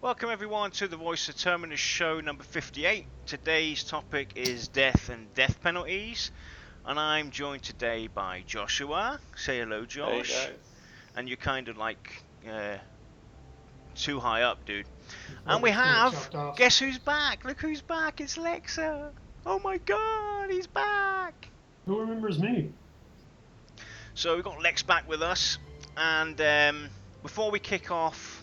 Welcome everyone to the Voice of Terminus show number 58. Today's topic is death and death penalties, and I'm joined today by Joshua. Say hello, Josh. Hey guys. And you're kind of like too high up, dude. And we have, guess who's back? Look who's back, it's Lexa. Oh my god, he's back. Who remembers me? So we've got Lex back with us, and before we kick off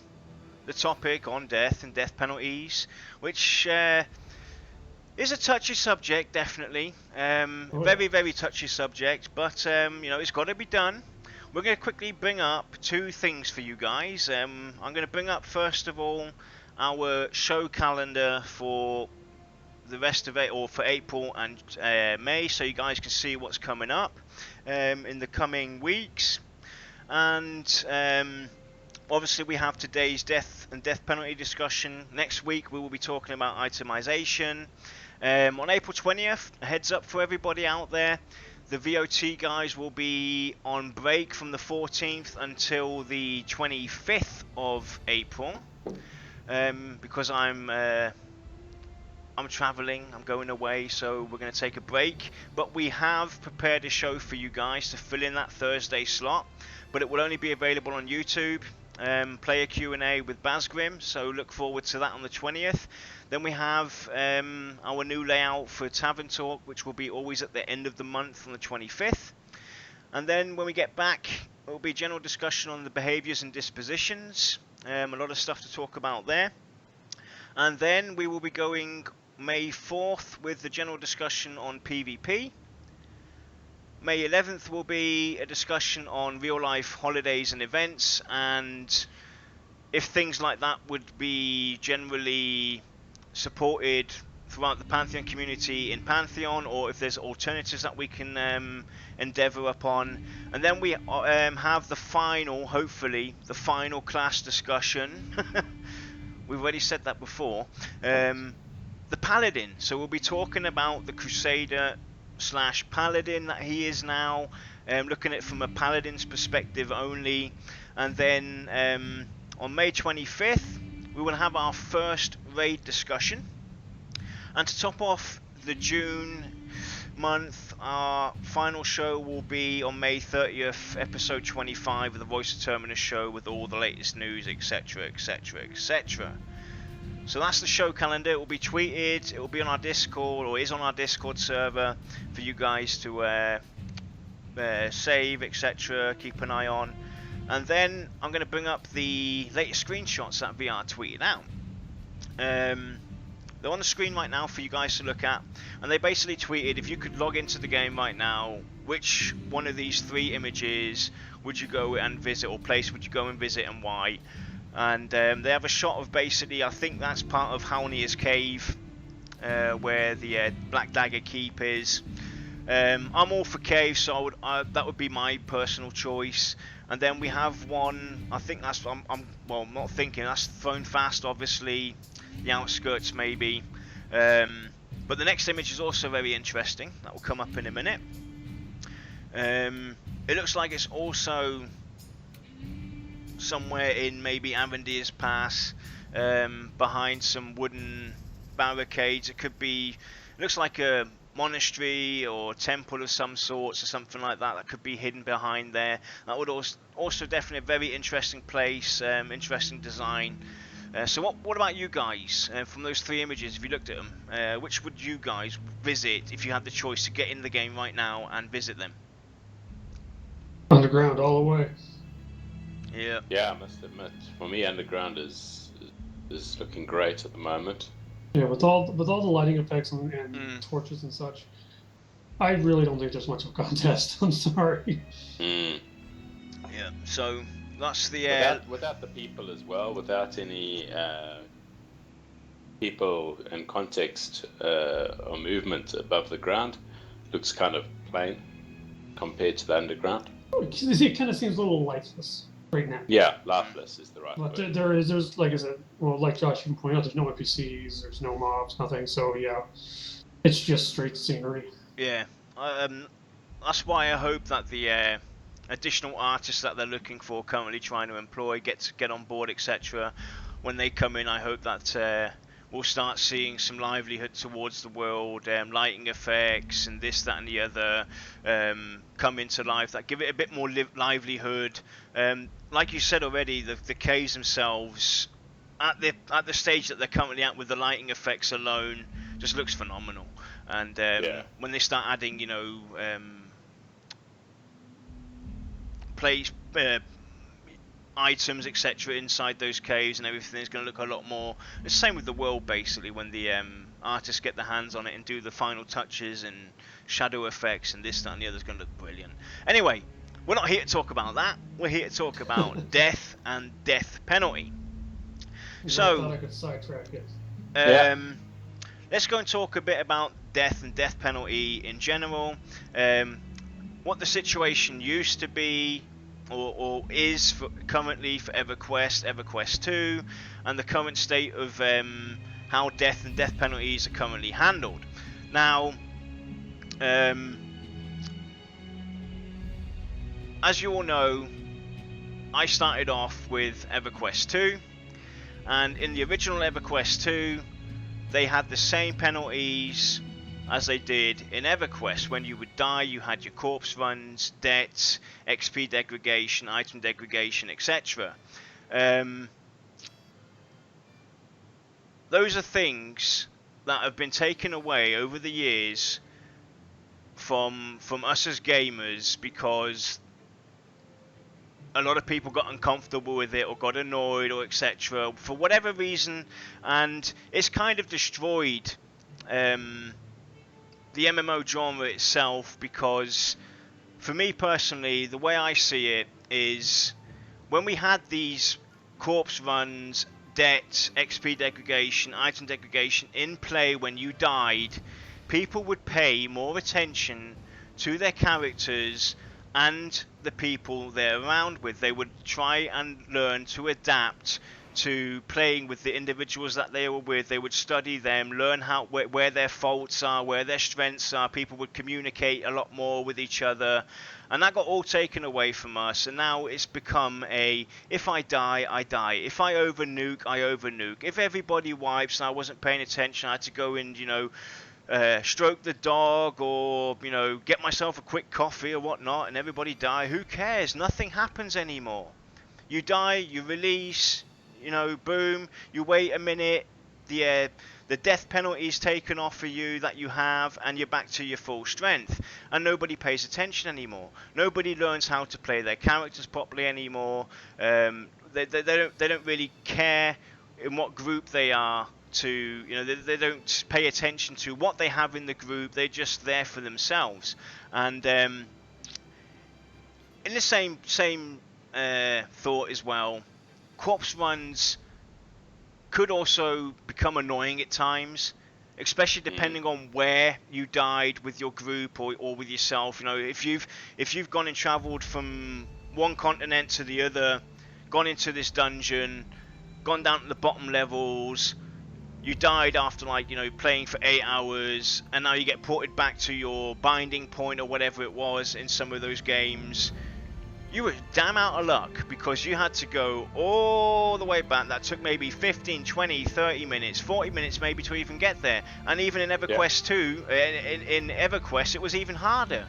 the topic on death and death penalties, which is a touchy subject, definitely. Very touchy subject, but you know, it's got to be done. We're going to quickly bring up two things for you guys. I'm going to bring up, first of all, our show calendar for the rest of it, or for April and May, so you guys can see what's coming up in the coming weeks. And obviously we have today's death and death penalty discussion. Next week we will be talking about itemization. On April 20th, a heads up for everybody out there, the VOT guys will be on break from the 14th until the 25th of April, because I'm traveling, I'm going away, so we're going to take a break. But we have prepared a show for you guys to fill in that Thursday slot, but it will only be available on YouTube. Player Q&A with Basgrim, so look forward to that on the 20th. Then we have our new layout for Tavern Talk, which will be always at the end of the month on the 25th. And then when we get back, it will be a general discussion on the behaviors and dispositions. A lot of stuff to talk about there. And then we will be going May 4th with the general discussion on PvP. May 11th will be a discussion on real-life holidays and events, and if things like that would be generally supported throughout the Pantheon community in Pantheon, or if there's alternatives that we can endeavour upon. And then we have the final, hopefully, the final class discussion. We've already said that before. The Paladin. So we'll be talking about the Crusader / Paladin that he is now, looking at it from a Paladin's perspective only. And then on May 25th we will have our first raid discussion, and to top off the June month, our final show will be on May 30th, episode 25 of the Voice of Terminus show, with all the latest news, etc, etc, etc. So that's the show calendar. It will be tweeted, it will be on our Discord, or is on our Discord server for you guys to save, etc, keep an eye on. And then I'm going to bring up the latest screenshots that VR tweeted out. They're on the screen right now for you guys to look at, and they basically tweeted, if you could log into the game right now, which one of these three images would you go and visit, or place would you go and visit, and why? And they have a shot of, basically, I think that's part of Haunier's cave, where the Black Dagger Keep is. I'm all for cave, so that would be my personal choice. And then we have one, I think that's, I'm not thinking, that's Thrown Fast, obviously, the outskirts maybe. But the next image is also very interesting, that will come up in a minute. It looks like it's also somewhere in maybe Avendir's Pass, behind some wooden barricades. It could be, it looks like a monastery or temple of some sorts, or something like that could be hidden behind there. That would also definitely a very interesting place, interesting design. So what about you guys, from those three images? If you looked at them, which would you guys visit if you had the choice to get in the game right now and visit them? Underground all the way. Yeah. Yeah, I must admit, for me, Underground is looking great at the moment. Yeah, with all the lighting effects and torches and such, I really don't think there's much of a contest. I'm sorry. Mm. Yeah. So that's the without the people as well, without any people and context or movement above the ground, looks kind of plain compared to the Underground. It kind of seems a little lifeless right now. Yeah, lifeless is the right But word. there's like I said, well, like Josh can point out, there's no NPCs, there's no mobs, nothing. So yeah, it's just straight scenery. Yeah. That's why I hope that the additional artists that they're looking for, currently trying to employ, get on board, etc. when they come in, I hope that we'll start seeing some livelihood towards the world, lighting effects and this, that and the other come into life, that give it a bit more livelihood. Like you said already, the caves themselves, at the stage that they're currently at with the lighting effects alone, just looks phenomenal. And when they start adding, items, etc., inside those caves and everything, is going to look a lot more. It's the same with the world, basically, when the artists get their hands on it and do the final touches and shadow effects and this, that, and the other. Is going to look brilliant. Anyway, we're not here to talk about that. We're here to talk about death and death penalty. So, I thought I could sidetrack it. Let's go and talk a bit about death and death penalty in general. What the situation used to be, or is currently for EverQuest, EverQuest 2, and the current state of how death and death penalties are currently handled. Now, as you all know, I started off with EverQuest 2, and in the original EverQuest 2, they had the same penalties as they did in EverQuest. When you would die, you had your corpse runs, debts, XP degradation, item degradation, etc. Those are things that have been taken away over the years from us as gamers, because a lot of people got uncomfortable with it or got annoyed or etc. for whatever reason, and it's kind of destroyed the MMO genre itself. Because for me personally, the way I see it is, when we had these corpse runs, debt, XP degradation, item degradation in play when you died, people would pay more attention to their characters and the people they're around with. They would try and learn to adapt to playing with the individuals that they were with. They would study them, learn where their faults are, where their strengths are. People would communicate a lot more with each other, and that got all taken away from us. And now it's become if I die, I die. If I overnuke, I overnuke. If everybody wipes and I wasn't paying attention, I had to go and stroke the dog, or get myself a quick coffee or whatnot, and everybody die. Who cares? Nothing happens anymore. You die, you release, boom, you wait a minute, the death penalty is taken off of you that you have, and you're back to your full strength, and nobody pays attention anymore. Nobody learns how to play their characters properly anymore. They don't really care in what group they are. They don't pay attention to what they have in the group. They're just there for themselves. And in the same thought as well, corpse runs could also become annoying at times, especially depending on where you died with your group or with yourself. If you've gone and travelled from one continent to the other, gone into this dungeon, gone down to the bottom levels, you died after playing for 8 hours, and now you get ported back to your binding point or whatever it was in some of those games. You were damn out of luck, because you had to go all the way back. That took maybe 15, 20, 30 minutes, 40 minutes maybe to even get there. And even in EverQuest 2, in EverQuest, it was even harder,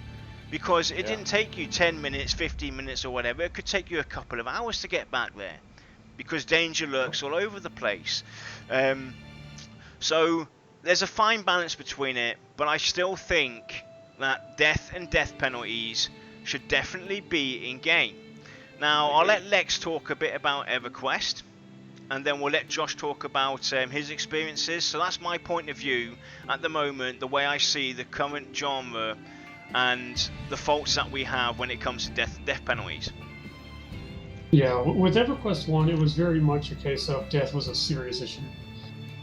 because it didn't take you 10 minutes, 15 minutes or whatever. It could take you a couple of hours to get back there, because danger lurks all over the place. So there's a fine balance between it, but I still think that death and death penalties should definitely be in game. Now, I'll let Lex talk a bit about EverQuest, and then we'll let Josh talk about his experiences. So that's my point of view at the moment, the way I see the current genre and the faults that we have when it comes to death penalties. Yeah, with EverQuest 1, it was very much a case of death was a serious issue.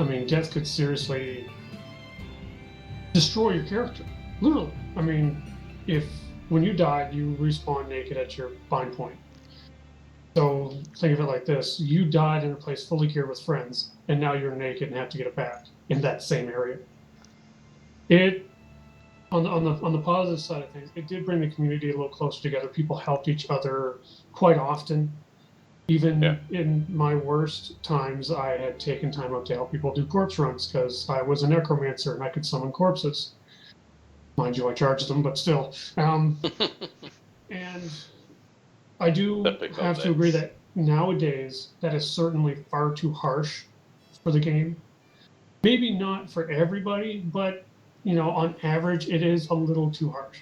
I mean, death could seriously destroy your character, literally. I mean, when you died, you respawn naked at your bind point. So think of it like this: you died in a place fully geared with friends, and now you're naked and have to get it back in that same area. On the positive side of things, it did bring the community a little closer together. People helped each other quite often. Even in my worst times, I had taken time out to help people do corpse runs because I was a necromancer and I could summon corpses. Mind you, I charged them, but still. And I do Typical have to agree days. that nowadays that is certainly far too harsh for the game. Maybe not for everybody, but on average, it is a little too harsh.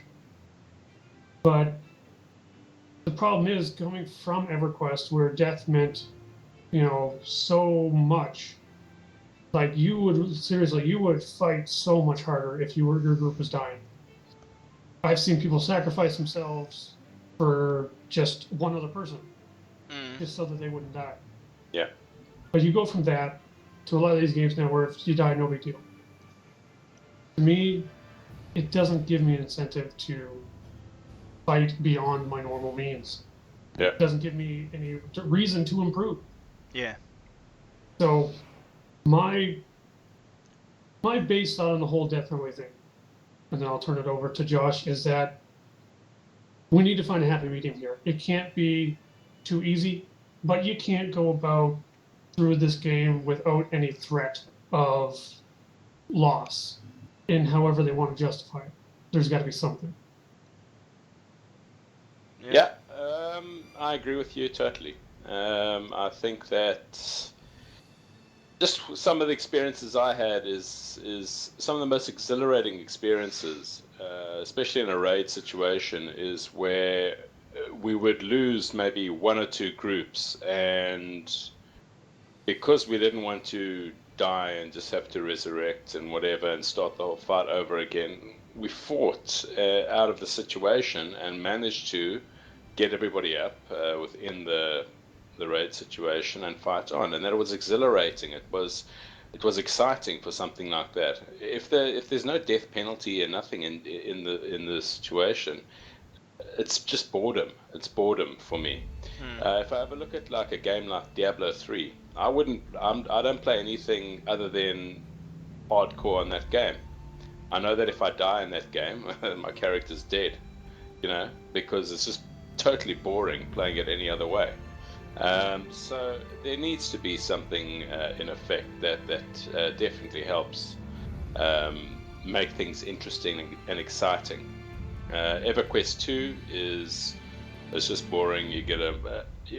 But the problem is coming from EverQuest, where death meant, so much. Like you would fight so much harder if your group was dying. I've seen people sacrifice themselves for just one other person, just so that they wouldn't die. Yeah. But you go from that to a lot of these games now where if you die, no big deal. To me, it doesn't give me an incentive to fight beyond my normal means. Yeah. It doesn't give me any reason to improve. Yeah. So my base thought on the whole death penalty thing, and then I'll turn it over to Josh, is that we need to find a happy medium here. It can't be too easy, but you can't go about through this game without any threat of loss in however they want to justify it. There's got to be something. Yeah, I agree with you totally. I think that just some of the experiences I had is some of the most exhilarating experiences, especially in a raid situation, is where we would lose maybe one or two groups, and because we didn't want to die and just have to resurrect and whatever and start the whole fight over again, we fought out of the situation and managed to get everybody up within the raid situation and fight on, and that was exhilarating. It was exciting for something like that. If there's no death penalty and nothing in the situation, it's just boredom. It's boredom for me. If I ever look at like a game like Diablo 3, I don't play anything other than hardcore on that game. I know that if I die in that game, my character's dead, because it's just totally boring playing it any other way. So there needs to be something in effect that definitely helps make things interesting and exciting. EverQuest 2 is just boring. You get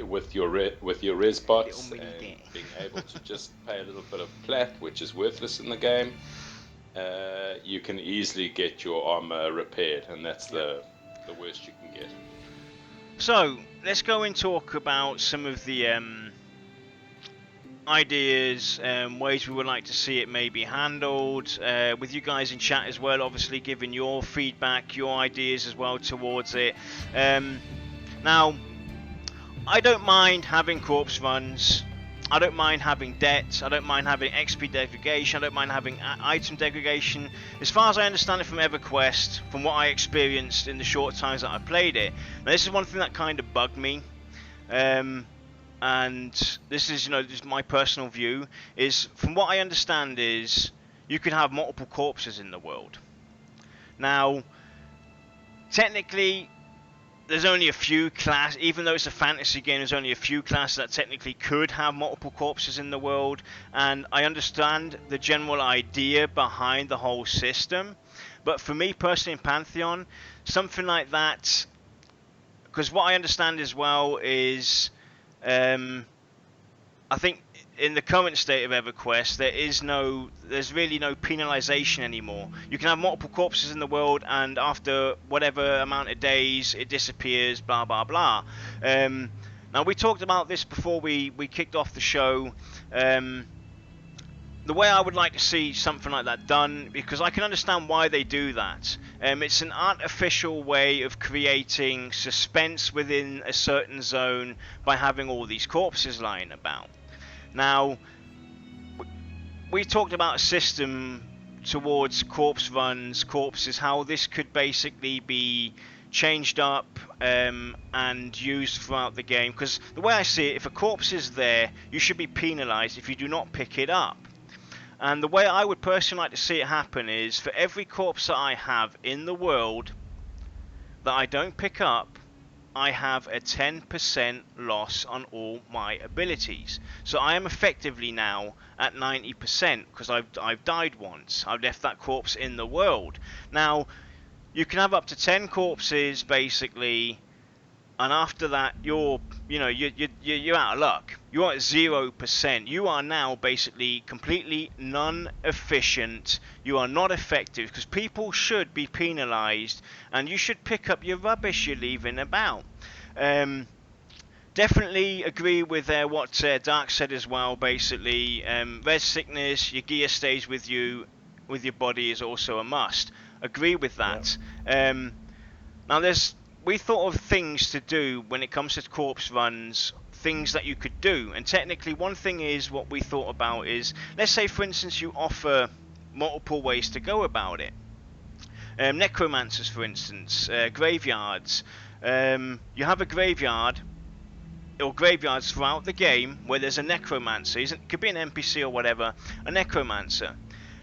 with your res bots and being able to just pay a little bit of plat, which is worthless in the game. You can easily get your armor repaired, and that's the worst you can get. So let's go and talk about some of the ideas, ways we would like to see it maybe handled, with you guys in chat as well, obviously giving your feedback, your ideas as well towards it. Now, I don't mind having corpse runs. I don't mind having debt. I don't mind having XP degradation. I don't mind having item degradation. As far as I understand it from EverQuest, from what I experienced in the short times that I played it, now this is one thing that kind of bugged me. And this is, just my personal view, is from what I understand is you can have multiple corpses in the world. Now, technically, there's only a few classes, even though it's a fantasy game, there's only a few classes that technically could have multiple corpses in the world, and I understand the general idea behind the whole system, but for me personally in Pantheon, something like that, because what I understand as well is, I think in the current state of EverQuest, there's really no penalization anymore. You can have multiple corpses in the world, and after whatever amount of days, it disappears, blah, blah, blah. Now, we talked about this before we kicked off the show. The way I would like to see something like that done, because I can understand why they do that. It's an artificial way of creating suspense within a certain zone by having all these corpses lying about. Now, we talked about a system towards corpse runs, corpses, how this could basically be changed up and used throughout the game. Because the way I see it, if a corpse is there, you should be penalized if you do not pick it up. And the way I would personally like to see it happen is, for every corpse that I have in the world that I don't pick up, I have a 10% loss on all my abilities. So I am effectively now at 90% because I've died once. I've left that corpse in the world. Now, you can have up to 10 corpses basically, and after that you're out of luck. You're at 0%. You are now basically completely non-efficient. You are not effective because people should be penalized, and you should pick up your rubbish you're leaving about. Definitely agree with what Dark said as well. Basically, res sickness, your gear stays with you, with your body is also a must. Agree with that. Now we thought of things to do when it comes to corpse runs, things that you could do, and technically one thing is what we thought about is, let's say for instance you offer multiple ways to go about it. Necromancers for instance, graveyards. You have a graveyard or graveyards throughout the game where there's a necromancer. It could be an NPC or whatever, a necromancer.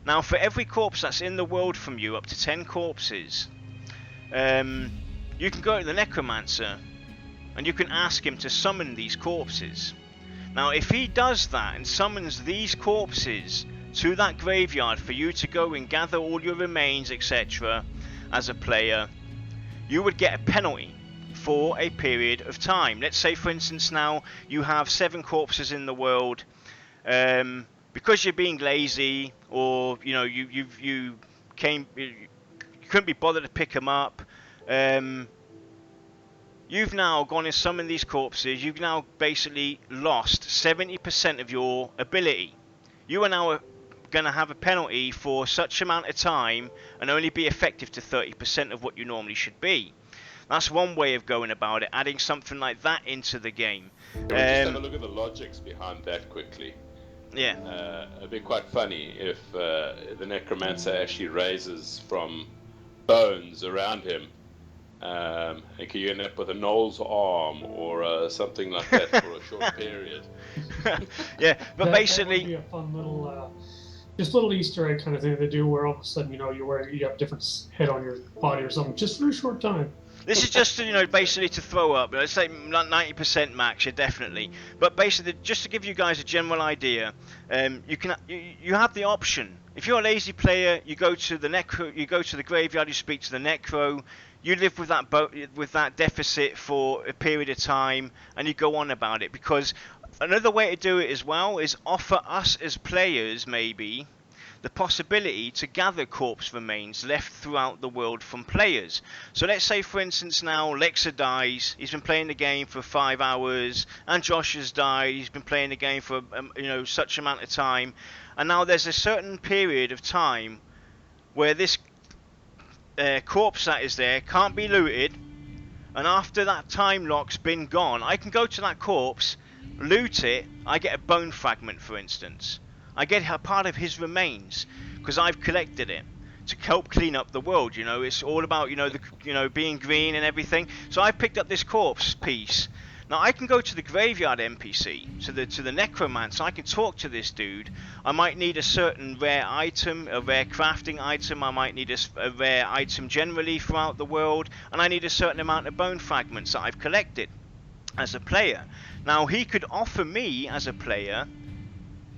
Now for every corpse that's in the world from you, up to 10 corpses, you can go to the necromancer and you can ask him to summon these corpses. Now if he does that and summons these corpses to that graveyard for you to go and gather all your remains, etc., as a player, you would get a penalty for a period of time. Let's say for instance now you have 7 corpses in the world, because you're being lazy, or you couldn't be bothered to pick them up. You've now gone and summoned these corpses. You've now basically lost 70% of your ability. You are now going to have a penalty for such amount of time and only be effective to 30% of what you normally should be. That's one way of going about it, adding something like that into the game. Can we just have a look at the logics behind that quickly? Yeah. It'd be quite funny if the necromancer actually raises from bones around him, and can you end up with a Knoll's arm or something like that for a short period. Yeah, but basically that would be a fun little just little Easter egg kind of thing to do, where all of a sudden you have different head on your body or something just for a short time. This is just to, basically to throw up. Let's say 90% max, yeah, definitely. But basically, just to give you guys a general idea, you have the option. If you're a lazy player, you go to the graveyard, you speak to the necro, you live with that deficit for a period of time, and you go on about it. Because another way to do it as well is offer us as players maybe the possibility to gather corpse remains left throughout the world from players. So let's say for instance now Lexa dies, he's been playing the game for 5 hours, and Josh has died, he's been playing the game for such amount of time, and now there's a certain period of time where this corpse that is there can't be looted, and after that time lock's been gone, I can go to that corpse, loot it, I get a bone fragment for instance. I get a part of his remains because I've collected it to help clean up the world. It's all about being green and everything. So I picked up this corpse piece. Now I can go to the graveyard NPC, to the necromancer. I can talk to this dude. I might need a certain rare item, a rare crafting item. I might need a rare item generally throughout the world, and I need a certain amount of bone fragments that I've collected as a player. Now he could offer me as a player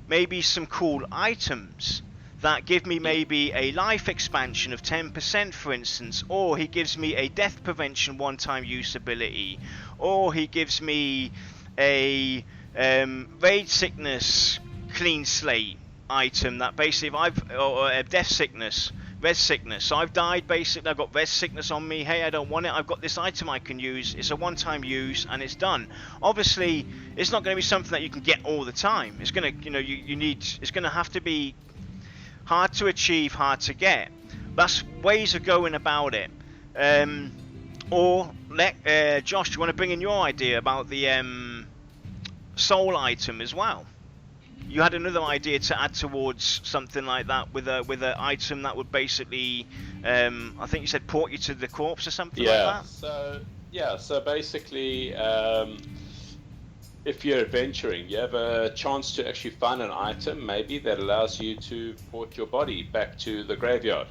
maybe some cool items that give me maybe a life expansion of 10% for instance, or he gives me a death prevention one-time use ability, or he gives me a raid sickness clean slate item that basically or a death sickness, res sickness. So I've died basically, I've got res sickness on me, hey I don't want it, I've got this item I can use, it's a one-time use and it's done. Obviously it's not going to be something that you can get all the time. It's going to it's going to have to be hard to achieve, hard to get. That's ways of going about it. Josh, do you want to bring in your idea about the soul item as well? You had another idea to add towards something like that with an item that would basically, I think you said port you to the corpse or something like that? So basically, if you're adventuring, you have a chance to actually find an item maybe that allows you to port your body back to the graveyard.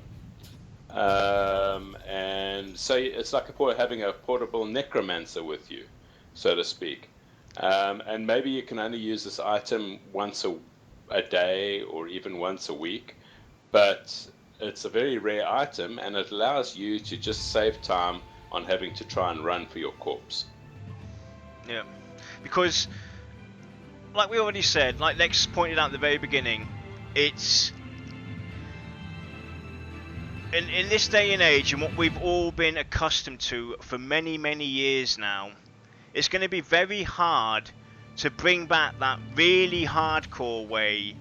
And so it's like having a portable necromancer with you, so to speak. And maybe you can only use this item once a day or even once a week, but it's a very rare item, and it allows you to just save time on having to try and run for your corpse. Yeah, because like we already said, like Lex pointed out at the very beginning, it's in this day and age, and what we've all been accustomed to for many, many years now, it's going to be very hard to bring back that really hardcore way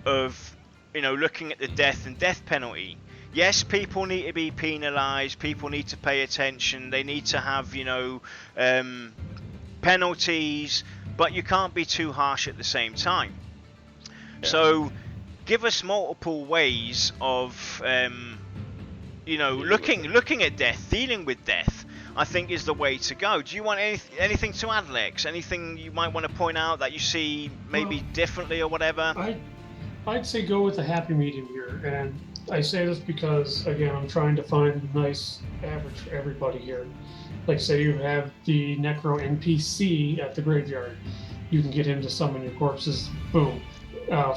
of, you know, looking at the death and death penalty. Yes, people need to be penalised, people need to pay attention, they need to have, you know, penalties, but you can't be too harsh at the same time. Yeah. So give us multiple ways of you know, looking at death, dealing with death, I think is the way to go. Do you want anything to add, Lex? Anything you might want to point out that you see maybe differently or whatever? I'd say go with a happy medium here, and I say this because, again, I'm trying to find a nice average for everybody here. Like, say you have the Necro NPC at the graveyard. You can get him to summon your corpses, boom.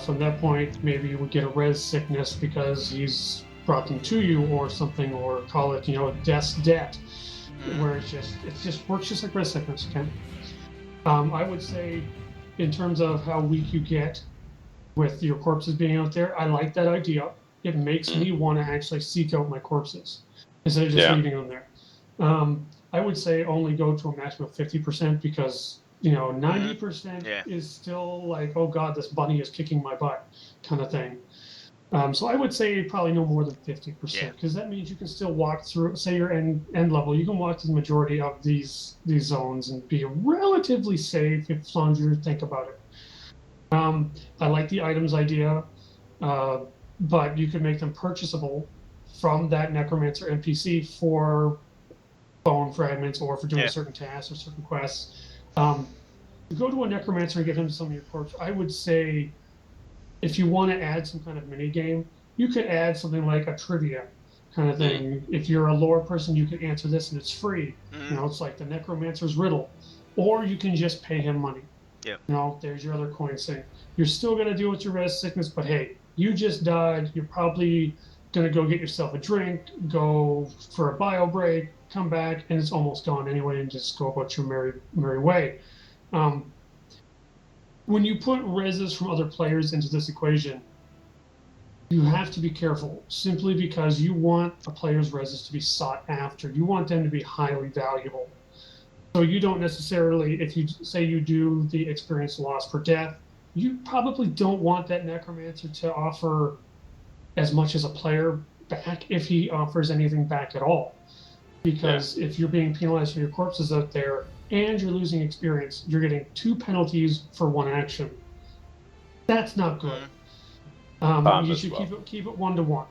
From that point, maybe you would get a res sickness because he's brought them to you or something, or call it, you know, death's debt, where it just works just like res sickness, okay? I would say, in terms of how weak you get with your corpses being out there, I like that idea. It makes me want to actually seek out my corpses instead of just leaving them there. I would say only go to a maximum of 50% because, you know, 90% is still like, oh god, this bunny is kicking my butt kind of thing. So I would say probably no more than 50%, because that means you can still walk through, say you're end level, you can walk to the majority of these zones and be relatively safe if long as you think about it. I like the items idea, but you can make them purchasable from that Necromancer NPC for bone fragments or for doing certain tasks or certain quests. To go to a Necromancer and get him some of your corpse, I would say if you want to add some kind of mini game, you could add something like a trivia kind of thing. If you're a lore person, you could answer this and it's free. You know, it's like the Necromancer's riddle. Or you can just pay him money. You know, there's your other coin thing. You're still going to deal with your res sickness, but hey, you just died. You're probably going to go get yourself a drink, go for a bio break, come back, and it's almost gone anyway, and just go about your merry way. When you put reses from other players into this equation, you have to be careful, simply because you want a player's reses to be sought after. You want them to be highly valuable. So you don't necessarily, if you say you do the experience loss per death, you probably don't want that Necromancer to offer as much as a player back, if he offers anything back at all. Because if you're being penalized for your corpses out there and you're losing experience, you're getting 2 penalties for 1 action. That's not good. You should keep it 1-to-1.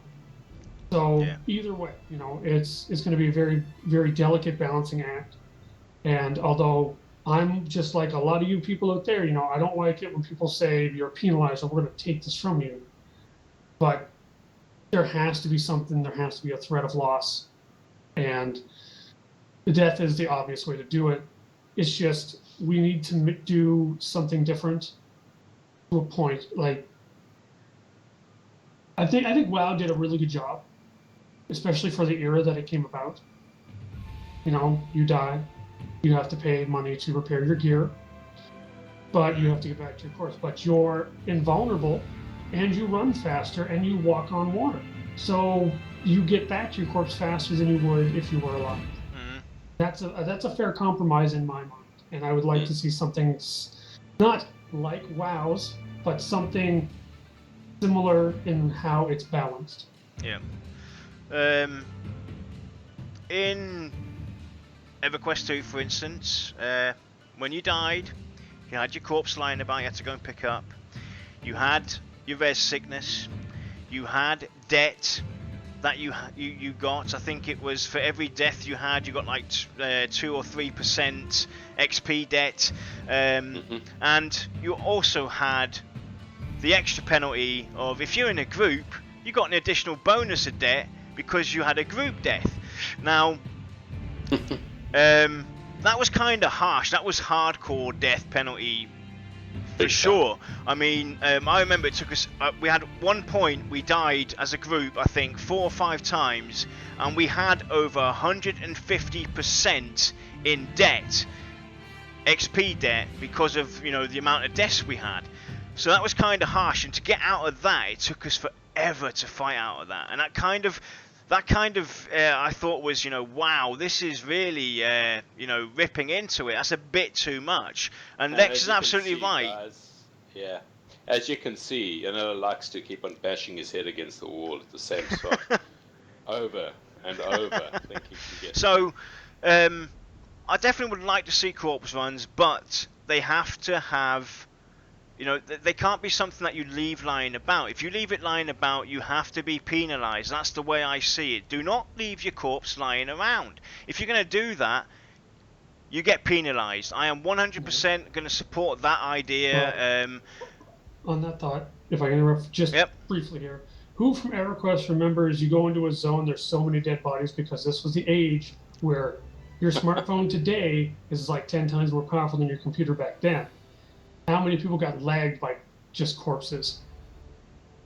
So either way, you know, it's going to be a very, very delicate balancing act. And although I'm just like a lot of you people out there, you know, I don't like it when people say you're penalized or we're going to take this from you. But there has to be something, there has to be a threat of loss. And the death is the obvious way to do it. It's just, we need to do something different to a point. Like, I think WoW did a really good job, especially for the era that it came about. You know, you die, you have to pay money to repair your gear, but you have to get back to your corpse. But you're invulnerable, and you run faster, and you walk on water. So you get back to your corpse faster than you would if you were alive. That's a fair compromise in my mind, and I would like to see something not like WoW's, but something similar in how it's balanced. Yeah. In EverQuest 2, for instance, when you died, you had your corpse lying about, you had to go and pick up. You had your res sickness. You had debt that you got. I think it was for every death you had, you got like 2 or 3% XP debt, and you also had the extra penalty of, if you're in a group, you got an additional bonus of debt because you had a group death. Now, that was kind of harsh. That was hardcore death penalty for sure. I mean, I remember it took us. We had one point we died as a group, I think, 4 or 5 times, and we had over 150% in debt, XP debt, because of the amount of deaths we had. So that was kind of harsh, and to get out of that, it took us forever to fight out of that, and that kind of I thought was, wow, this is really, ripping into it. That's a bit too much. And Lex is absolutely right. Guys, yeah. As you can see, likes to keep on bashing his head against the wall at the same spot. Over and over. Thinking he can get so, I definitely would like to see corpse runs, but they have to have... they can't be something that you leave lying about. If you leave it lying about, you have to be penalised. That's the way I see it. Do not leave your corpse lying around. If you're going to do that, you get penalised. I am 100% going to support that idea. On that thought, if I can interrupt just briefly here. Who from EverQuest remembers you go into a zone, there's so many dead bodies, because this was the age where your smartphone today is like 10 times more powerful than your computer back then. How many people got lagged by just corpses?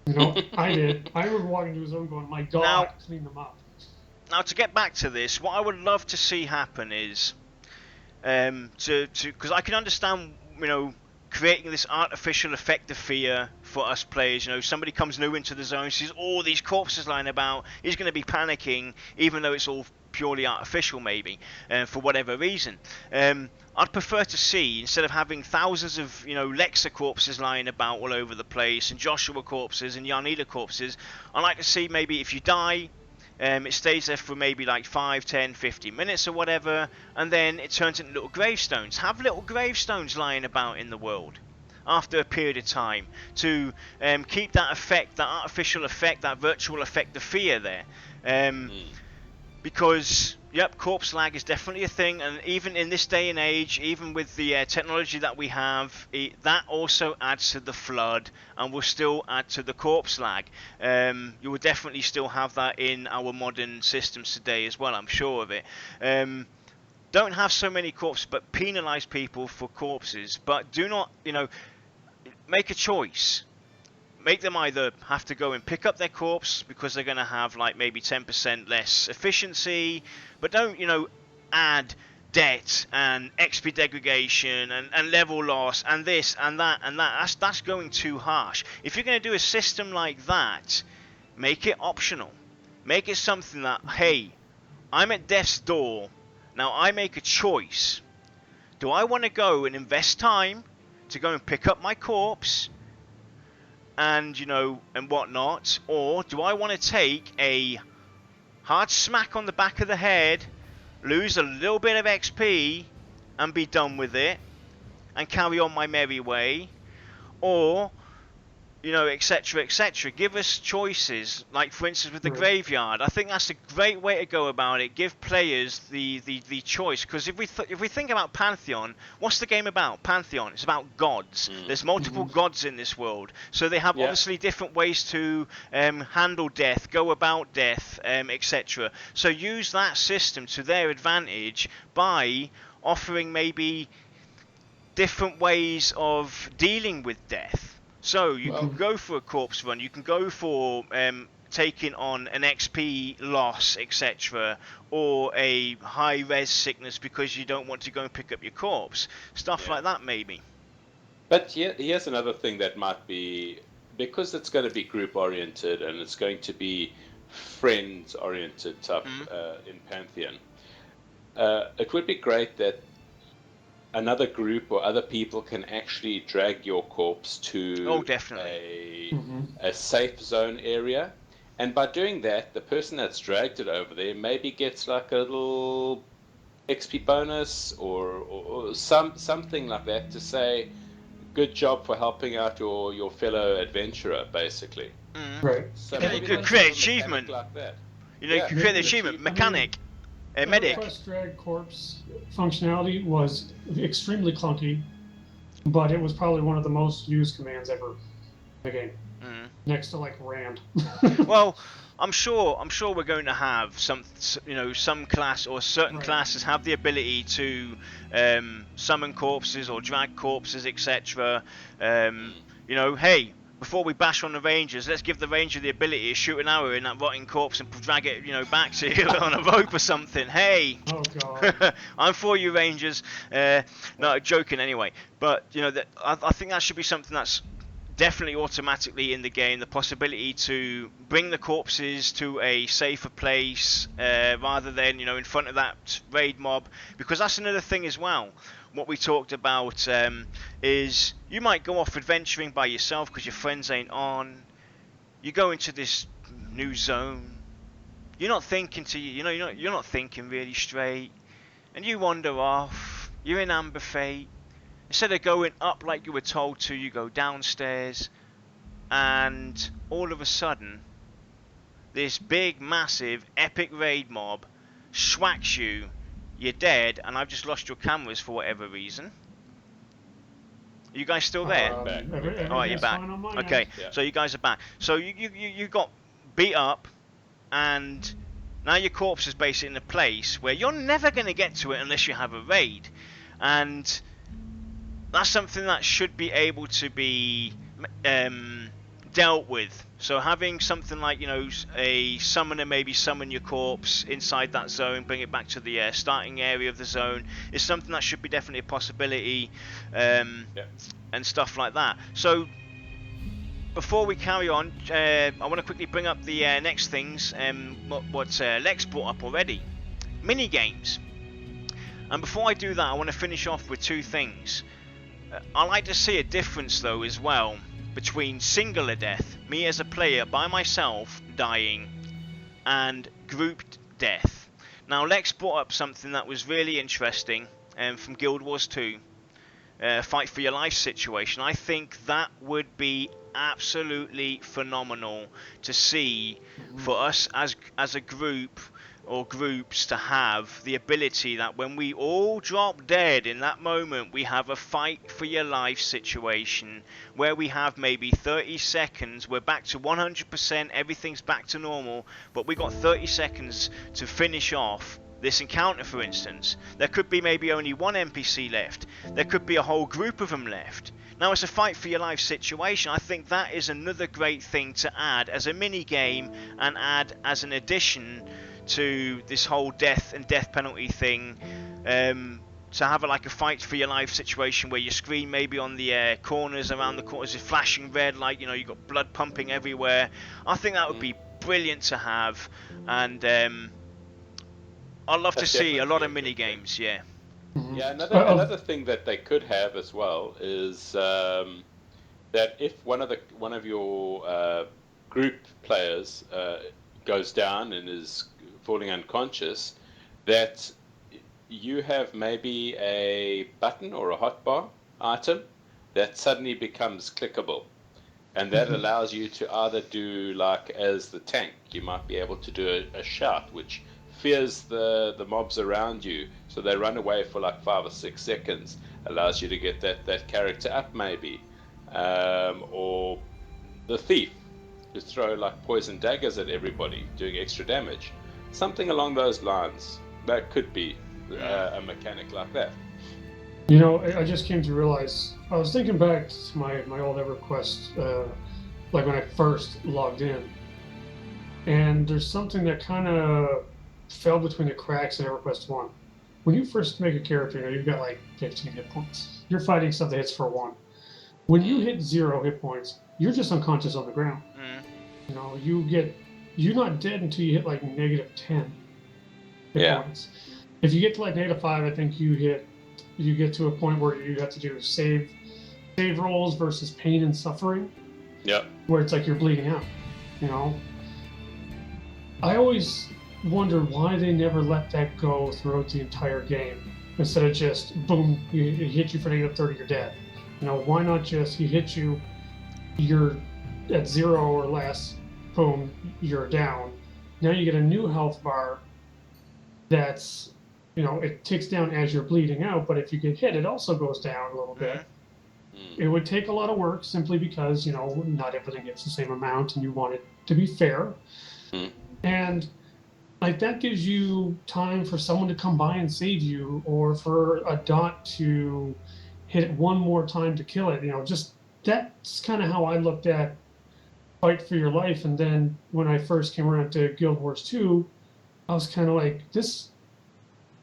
I did. I remember walking to a zone going, my God, now, clean them up. Now, to get back to this, what I would love to see happen is, because I can understand, creating this artificial effect of fear for us players. Somebody comes new into the zone, sees all these corpses lying about, he's going to be panicking, even though it's all purely artificial, maybe, for whatever reason. I'd prefer to see, instead of having thousands of Lexa corpses lying about all over the place, and Joshua corpses and Yarnila corpses, I'd like to see maybe if you die, it stays there for maybe like 5, 10, 15 minutes or whatever, and then it turns into little gravestones. Have little gravestones lying about in the world after a period of time to keep that effect, that artificial effect, that virtual effect of fear there. Because corpse lag is definitely a thing, and even in this day and age, even with the technology that we have, that also adds to the flood and will still add to the corpse lag. You will definitely still have that in our modern systems today as well, I'm sure of it. Don't have so many corpses, but penalise people for corpses, but do not, make a choice. Make them either have to go and pick up their corpse because they're going to have like maybe 10% less efficiency, but don't, add debt and XP degradation and level loss and this and that and that. That's going too harsh. If you're going to do a system like that, make it optional. Make it something that, hey, I'm at death's door. Now I make a choice. Do I want to go and invest time to go and pick up my corpse and and whatnot, or do I want to take a hard smack on the back of the head, lose a little bit of XP and be done with it and carry on my merry way? Or etc, etc. Give us choices, like for instance with the graveyard. I think that's a great way to go about it. Give players the choice, because if we think about Pantheon, what's the game about? Pantheon, it's about gods. There's multiple gods in this world, so they have obviously different ways to handle death, go about death, etc. So use that system to their advantage by offering maybe different ways of dealing with death. So you can go for a corpse run, you can go for taking on an XP loss, etc., or a high res sickness because you don't want to go and pick up your corpse. Stuff like that, maybe. But here's another thing that might be, because it's going to be group oriented and it's going to be friends oriented type in Pantheon. It would be great that another group or other people can actually drag your corpse to a safe zone area, and by doing that, the person that's dragged it over there maybe gets like a little XP bonus or something like that to say, good job for helping out your fellow adventurer, basically. Right. So you could create achievement like that. You could create the achievement mechanic. Medic. EverQuest drag corpse functionality was extremely clunky, but it was probably one of the most used commands ever in the game. next to like Rand. Well, I'm sure we're going to have some class or certain classes have the ability to summon corpses or drag corpses, etc. Hey, before we bash on the Rangers, let's give the Ranger the ability to shoot an arrow in that rotting corpse and drag it, back to you on a rope or something. Hey, oh god, I'm for you, Rangers. No, joking anyway. But I think that should be something that's definitely automatically in the game, the possibility to bring the corpses to a safer place rather than in front of that raid mob, because that's another thing as well. What we talked about is you might go off adventuring by yourself because your friends ain't on. You go into this new zone, you're not thinking you're not thinking really straight, and you wander off. You're in Amber Fate. Instead of going up like you were told to, you go downstairs, and all of a sudden, this big, massive, epic raid mob swacks you, you're dead, and I've just lost your cameras for whatever reason. Are you guys still there? Alright, you're back. Okay, yeah. So you guys are back. So you got beat up, and now your corpse is basically in a place where you're never going to get to it unless you have a raid. And that's something that should be able to be dealt with. So having something like a summoner maybe summon your corpse inside that zone, bring it back to the starting area of the zone, is something that should be definitely a possibility, and stuff like that. So before we carry on, I want to quickly bring up the next things, what Lex brought up already, mini games. And before I do that, I want to finish off with two things. I like to see a difference though as well between singular death, me as a player by myself dying, and grouped death. Now Lex brought up something that was really interesting from Guild Wars 2, fight for your life situation. I think that would be absolutely phenomenal to see for us as a group or groups to have the ability that when we all drop dead in that moment, we have a fight for your life situation where we have maybe 30 seconds, we're back to 100%, everything's back to normal, but we got 30 seconds to finish off this encounter. For instance, there could be maybe only one NPC left, there could be a whole group of them left. Now it's a fight for your life situation. I think that is another great thing to add as a mini game and add as an addition to this whole death and death penalty thing, to have a fight for your life situation where your screen maybe on the corners, around the corners, is flashing red, like you got blood pumping everywhere. I think that would be brilliant to have, and I'd love to see a lot of mini games. Yeah. Yeah, another thing that they could have as well is that if one of your group players goes down and is falling unconscious, that you have maybe a button or a hotbar item that suddenly becomes clickable, and that allows you to either do as the tank, you might be able to do a shout which fears the mobs around you, so they run away for 5 or 6 seconds, allows you to get that character up maybe, or the thief, to throw poison daggers at everybody, doing extra damage. Something along those lines. That could be a mechanic like that. I just came to realize, I was thinking back to my old EverQuest, when I first logged in, and there's something that kind of fell between the cracks in EverQuest 1. When you first make a character, you've got 15 hit points. You're fighting stuff that hits for 1. When you hit 0 hit points, you're just unconscious on the ground. You're not dead until you hit -10 hit points. If you get to -5, I think you get to a point where you have to do save rolls versus pain and suffering. Yep. Where it's you're bleeding out. I always wonder why they never let that go throughout the entire game, instead of just boom, it hit you for -30, you're dead. Why not just he hit you, you're at 0 or less, boom, you're down. Now you get a new health bar that's, it ticks down as you're bleeding out, but if you get hit, it also goes down a little bit. It would take a lot of work simply because, not everything gets the same amount and you want it to be fair. Mm. And like that gives you time for someone to come by and save you, or for a dot to hit it one more time to kill it. Just that's kind of how I looked at Fight for Your Life. And then when I first came around to Guild Wars 2, I was kind of like, this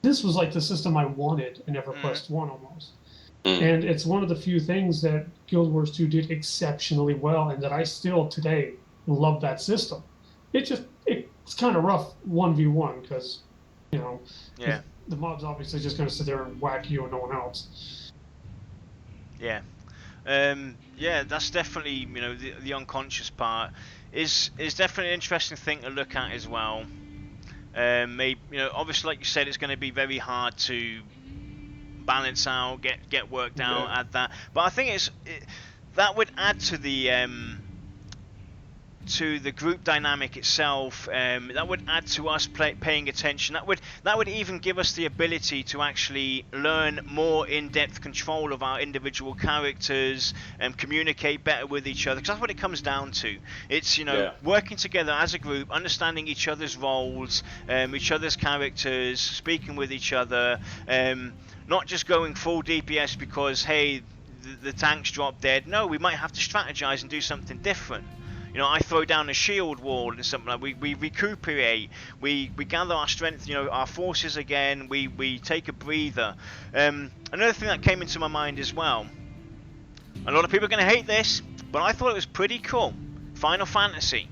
was like the system I wanted in EverQuest 1 almost. And it's one of the few things that Guild Wars 2 did exceptionally well, and that I still today love that system. It's kind of rough 1v1 because, Yeah. the mob's obviously just going to sit there and whack you and no one else. Yeah. Yeah, that's definitely, the unconscious part is definitely an interesting thing to look at as well. Maybe, obviously, like you said, it's going to be very hard to balance out, get worked out, add that. But I think that would add to the group dynamic itself. That would add to us paying attention. That would even give us the ability to actually learn more in-depth control of our individual characters and communicate better with each other. Because that's what it comes down to. It's working together as a group, understanding each other's roles, each other's characters, speaking with each other, not just going full DPS because hey the tanks drop dead. No, we might have to strategize and do something different. I throw down a shield wall and something like we recuperate, we gather our strength, our forces again, we take a breather. Another thing that came into my mind as well, a lot of people are going to hate this, but I thought it was pretty cool. Final Fantasy.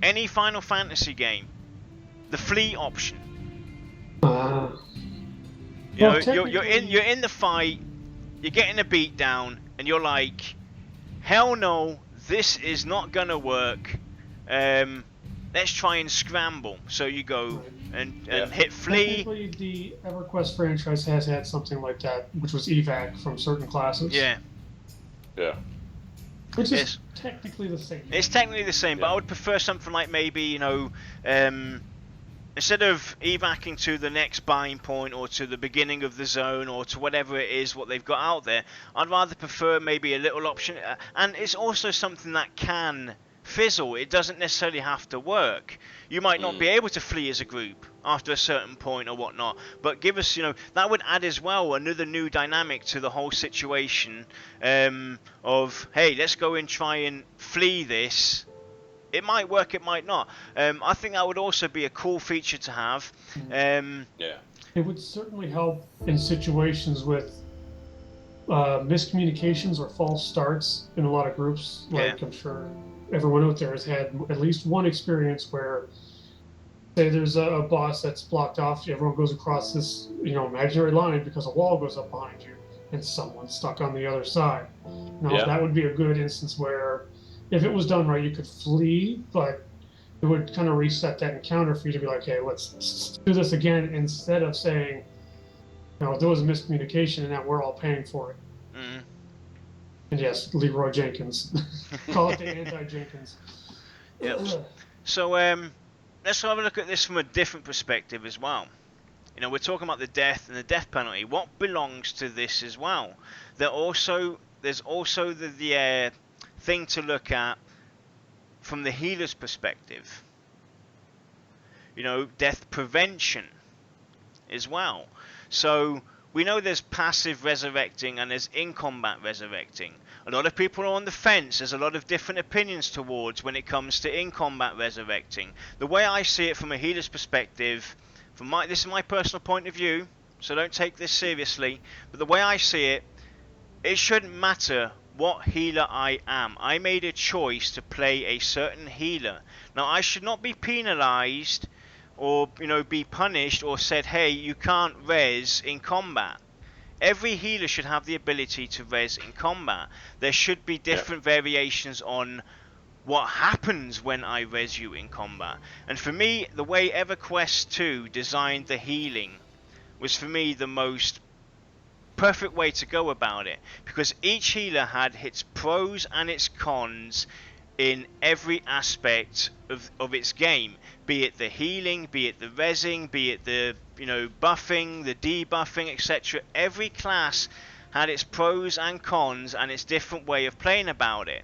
Any Final Fantasy game. The flee option. You're in the fight, you're getting a beat down, and you're like, hell no, this is not gonna work. Let's try and scramble. So you go and hit flee. Technically, the EverQuest franchise has had something like that, which was evac from certain classes. Yeah. Which is technically the same. It's technically the same, but I would prefer something like maybe instead of evacing to the next buying point or to the beginning of the zone or to whatever it is what they've got out there, I'd rather prefer maybe a little option. And it's also something that can fizzle. It doesn't necessarily have to work. You might not be able to flee as a group after a certain point or whatnot, but give us, that would add as well another new dynamic to the whole situation of, hey, let's go and try and flee this. It might work, it might not. I think that would also be a cool feature to have. It would certainly help in situations with miscommunications or false starts in a lot of groups. Like I'm sure everyone out there has had at least one experience where, say there's a boss that's blocked off, everyone goes across this imaginary line because a wall goes up behind you and someone's stuck on the other side. That would be a good instance where, if it was done right, you could flee, but it would kind of reset that encounter for you to be like, hey, let's do this again, instead of saying, there was a miscommunication and now we're all paying for it. And yes, Leroy Jenkins. Call it the anti-Jenkins. So let's have a look at this from a different perspective as well. We're talking about the death and the death penalty. What belongs to this as well? There's also the thing to look at from the healer's perspective. Death prevention as well. So we know there's passive resurrecting and there's in-combat resurrecting. A lot of people are on the fence. There's a lot of different opinions towards when it comes to in-combat resurrecting. The way I see it from a healer's perspective, this is my personal point of view, so don't take this seriously, but the way I see it, it shouldn't matter what healer I am. I made a choice to play a certain healer. Now I should not be penalized or be punished or said, hey, you can't res in combat. Every healer should have the ability to res in combat. There should be different variations on what happens when I res you in combat. And for me, the way EverQuest 2 designed the healing was for me the most perfect way to go about it, because each healer had its pros and its cons in every aspect of its game, be it the healing, be it the rezzing, be it the buffing, the debuffing, etc. Every class had its pros and cons and its different way of playing about it.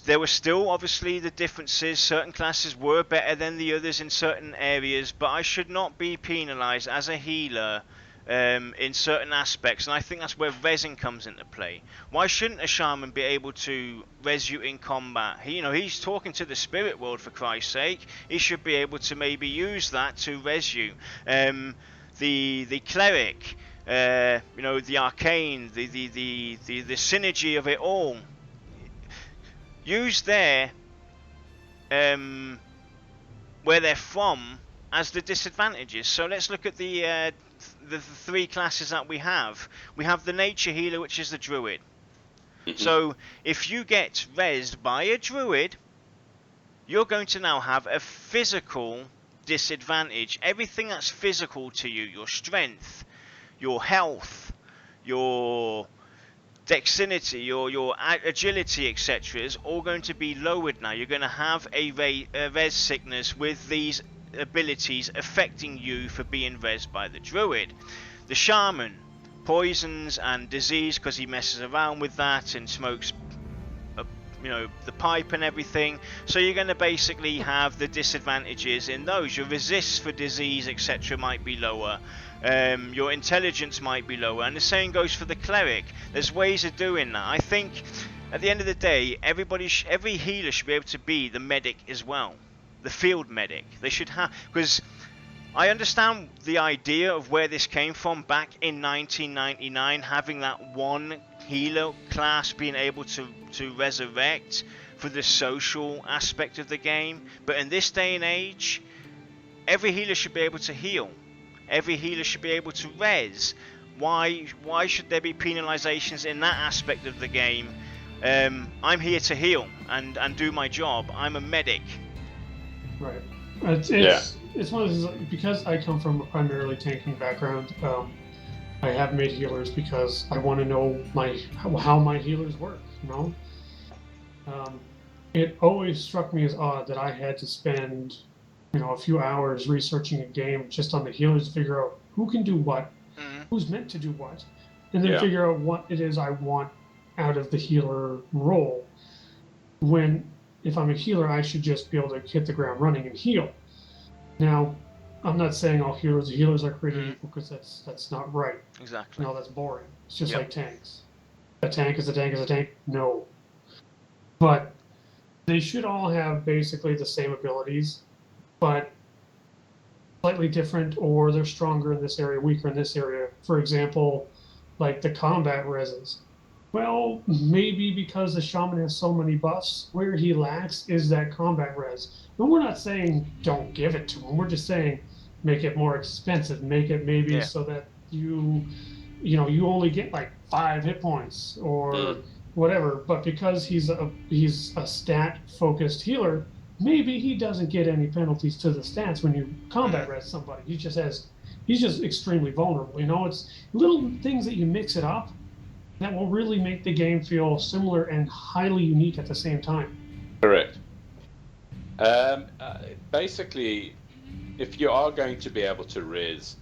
There were still obviously the differences. Certain classes were better than the others in certain areas, but I should not be penalised as a healer in certain aspects, and I think that's where resin comes into play. Why shouldn't a shaman be able to res you in combat? He's talking to the spirit world, for Christ's sake. He should be able to maybe use that to res you. The cleric, the arcane, the synergy of it all. Use where they're from as the disadvantages. So let's look at the three classes that we have. We have the nature healer, which is the druid. So if you get rezzed by a druid, you're going to now have a physical disadvantage. Everything that's physical to you, your strength, your health, your dexterity, your agility, etc., is all going to be lowered now. You're going to have a res sickness with these abilities affecting you for being rezzed by the druid. The shaman, poisons and disease, because he messes around with that and smokes the pipe and everything. So you're going to basically have the disadvantages in those. Your resists for disease, etc., might be lower. Your intelligence might be lower, and the same goes for the cleric. There's ways of doing that. I think at the end of the day, every healer should be able to be the medic as well, the field medic. They should have, because I understand the idea of where this came from back in 1999, having that one healer class being able to resurrect for the social aspect of the game. But in this day and age, every healer should be able to heal. Every healer should be able to res. Why should there be penalizations in that aspect of the game? I'm here to heal and do my job. I'm a medic. Right. It's one of those, because I come from a primarily tanking background. I have made healers because I want to know how my healers work. It always struck me as odd that I had to spend a few hours researching a game just on the healers to figure out who can do what, who's meant to do what, and then figure out what it is I want out of the healer role. When, if I'm a healer, I should just be able to hit the ground running and heal. Now, I'm not saying all healers are created equal, because that's not right. Exactly. No, that's boring. It's just like tanks. A tank is a tank is a tank? No. But they should all have basically the same abilities, but slightly different, or they're stronger in this area, weaker in this area. For example, like the combat reses. Well, maybe because the shaman has so many buffs, where he lacks is that combat res. But we're not saying don't give it to him. We're just saying make it more expensive. Make it maybe so that you only get like 5 hit points or whatever. But because he's a stat-focused healer, maybe he doesn't get any penalties to the stats when you combat res somebody. He's just extremely vulnerable. It's little things that you mix it up that will really make the game feel similar and highly unique at the same time. Correct. Basically, if you are going to be able to res,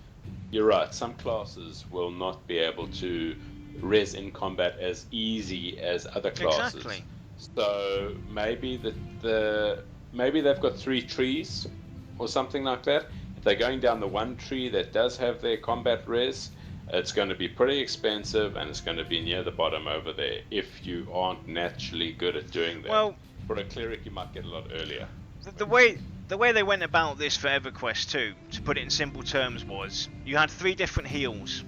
you're right, some classes will not be able to res in combat as easy as other classes. Exactly. So maybe maybe they've got 3 trees or something like that. If they're going down the one tree that does have their combat res, it's going to be pretty expensive, and it's going to be near the bottom over there if you aren't naturally good at doing that. Well, for a cleric, you might get a lot earlier. The way they went about this for EverQuest 2, to put it in simple terms, was you had 3 different heals.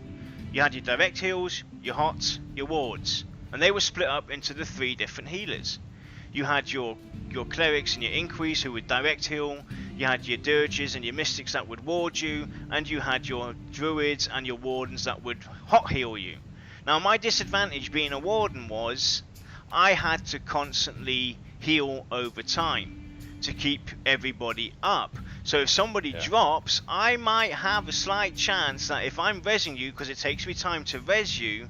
You had your direct heals, your hots, your wards, and they were split up into the 3 different healers. You had your clerics and your inquis who would direct heal, you had your dirges and your mystics that would ward you, and you had your druids and your wardens that would hot heal you. Now, my disadvantage being a warden was I had to constantly heal over time to keep everybody up. So if somebody drops, I might have a slight chance that if I'm rezzing you, because it takes me time to res you,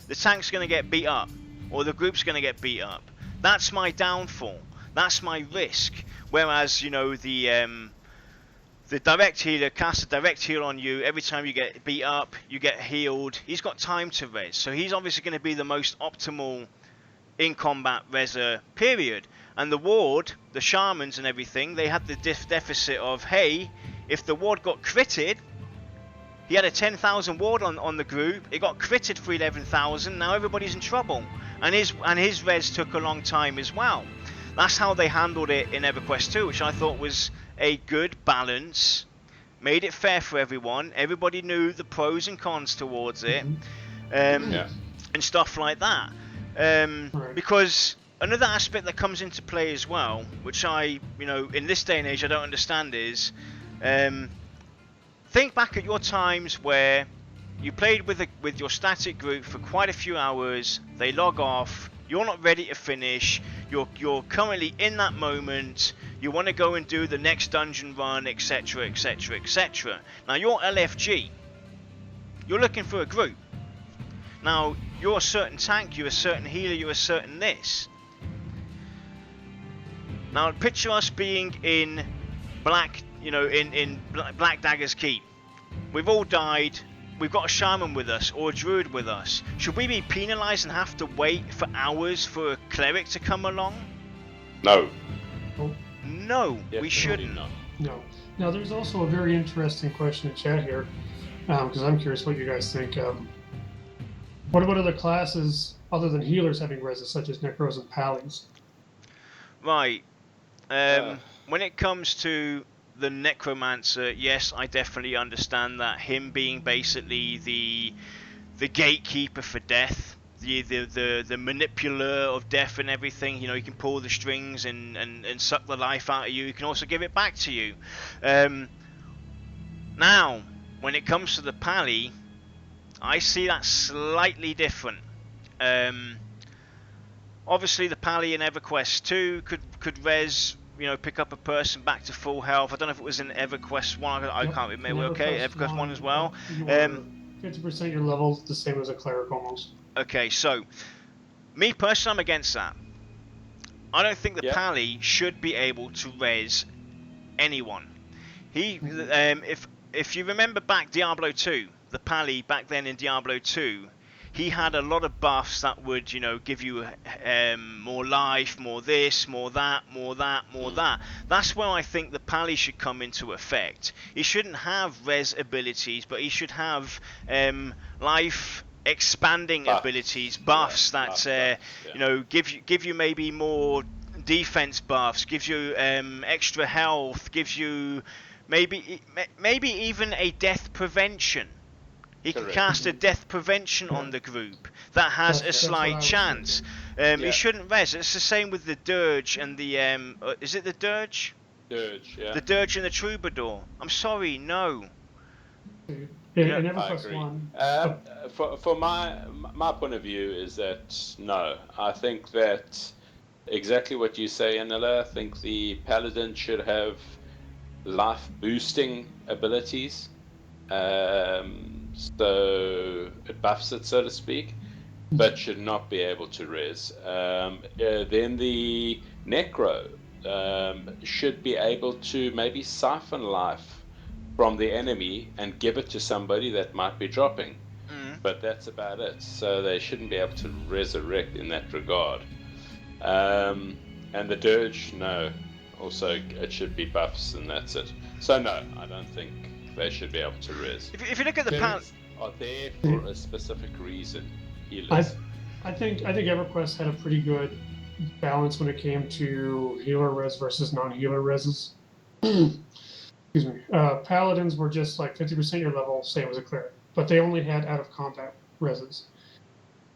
the tank's going to get beat up, or the group's going to get beat up. That's my downfall. That's my risk. Whereas, the the direct healer casts a direct heal on you. Every time you get beat up, you get healed. He's got time to res, so he's obviously going to be the most optimal in combat reser, period. And the ward, the shamans and everything, they had the deficit of, hey, if the ward got critted, he had a 10,000 ward on the group, it got critted for 11,000, now everybody's in trouble. And his res took a long time as well. That's how they handled it in EverQuest 2, which I thought was a good balance, made it fair for everyone. Everybody knew the pros and cons towards it, and stuff like that. Because another aspect that comes into play as well, which I, in this day and age I don't understand, is think back at your times where you played with your static group for quite a few hours, they log off, you're not ready to finish, you're currently in that moment, you want to go and do the next dungeon run, etc, etc, etc. Now you're LFG, you're looking for a group. Now you're a certain tank, you're a certain healer, you're a certain this. Now picture us being in Black Dagger's Keep. We've all died. We've got a shaman with us or a druid with us. Should we be penalised and have to wait for hours for a cleric to come along? No. No, we shouldn't. No. Now there's also a very interesting question in chat here, because I'm curious what you guys think. What about other classes other than healers having reses, such as necros and pallies? Right. When it comes to the necromancer, yes, I definitely understand that. Him being basically the gatekeeper for death, the manipulator of death and everything. He can pull the strings and suck the life out of you. He can also give it back to you. Now, when it comes to the pally, I see that slightly different. Obviously, the pally in EverQuest 2 could res, pick up a person back to full health. I don't know if it was in EverQuest 1. I can't remember. Okay, EverQuest 1 as well. 50% your level, the same as a cleric almost. Okay, so me personally, I'm against that. I don't think the pally should be able to res anyone. If you remember back Diablo 2, the pally back then in Diablo 2, he had a lot of buffs that would, give you more life, more this, more that, more that, more that. That's where I think the pally should come into effect. He shouldn't have res abilities, but he should have life expanding abilities, buffs that give you maybe more defense buffs, gives you extra health, gives you maybe even a death prevention. He can cast a death prevention on the group that has a slight chance. He shouldn't res. It's the same with the Dirge and the is it the Dirge? Dirge, yeah. The Dirge and the Troubadour. I'm sorry, no. I agree. For my point of view is that no. I think that exactly what you say, Anila. I think the Paladin should have life boosting abilities. So it buffs it, so to speak, but should not be able to res. Then the Necro should be able to maybe siphon life from the enemy and give it to somebody that might be dropping. But that's about it. So they shouldn't be able to resurrect in that regard. And the Dirge, no. Also, it should be buffs and that's it. So no, I don't think they should be able to res. If you look at the pal, are there for a specific reason. Healers. I think EverQuest had a pretty good balance when it came to healer res versus non-healer reses. Excuse me. Paladins were just like 50% your level, same as a cleric, but they only had out of combat reses.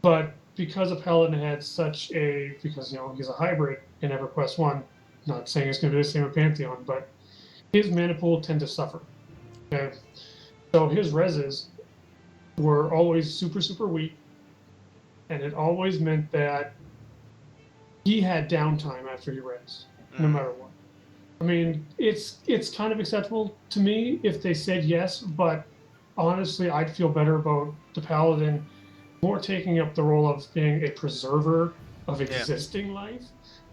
But because a paladin had such a, because he's a hybrid in EverQuest 1, not saying it's going to be the same with Pantheon, but his mana pool tend to suffer. Okay, so his reses were always super, super weak, and it always meant that he had downtime after he res, no matter what. I mean, it's kind of acceptable to me if they said yes, but honestly, I'd feel better about the Paladin more taking up the role of being a preserver of existing life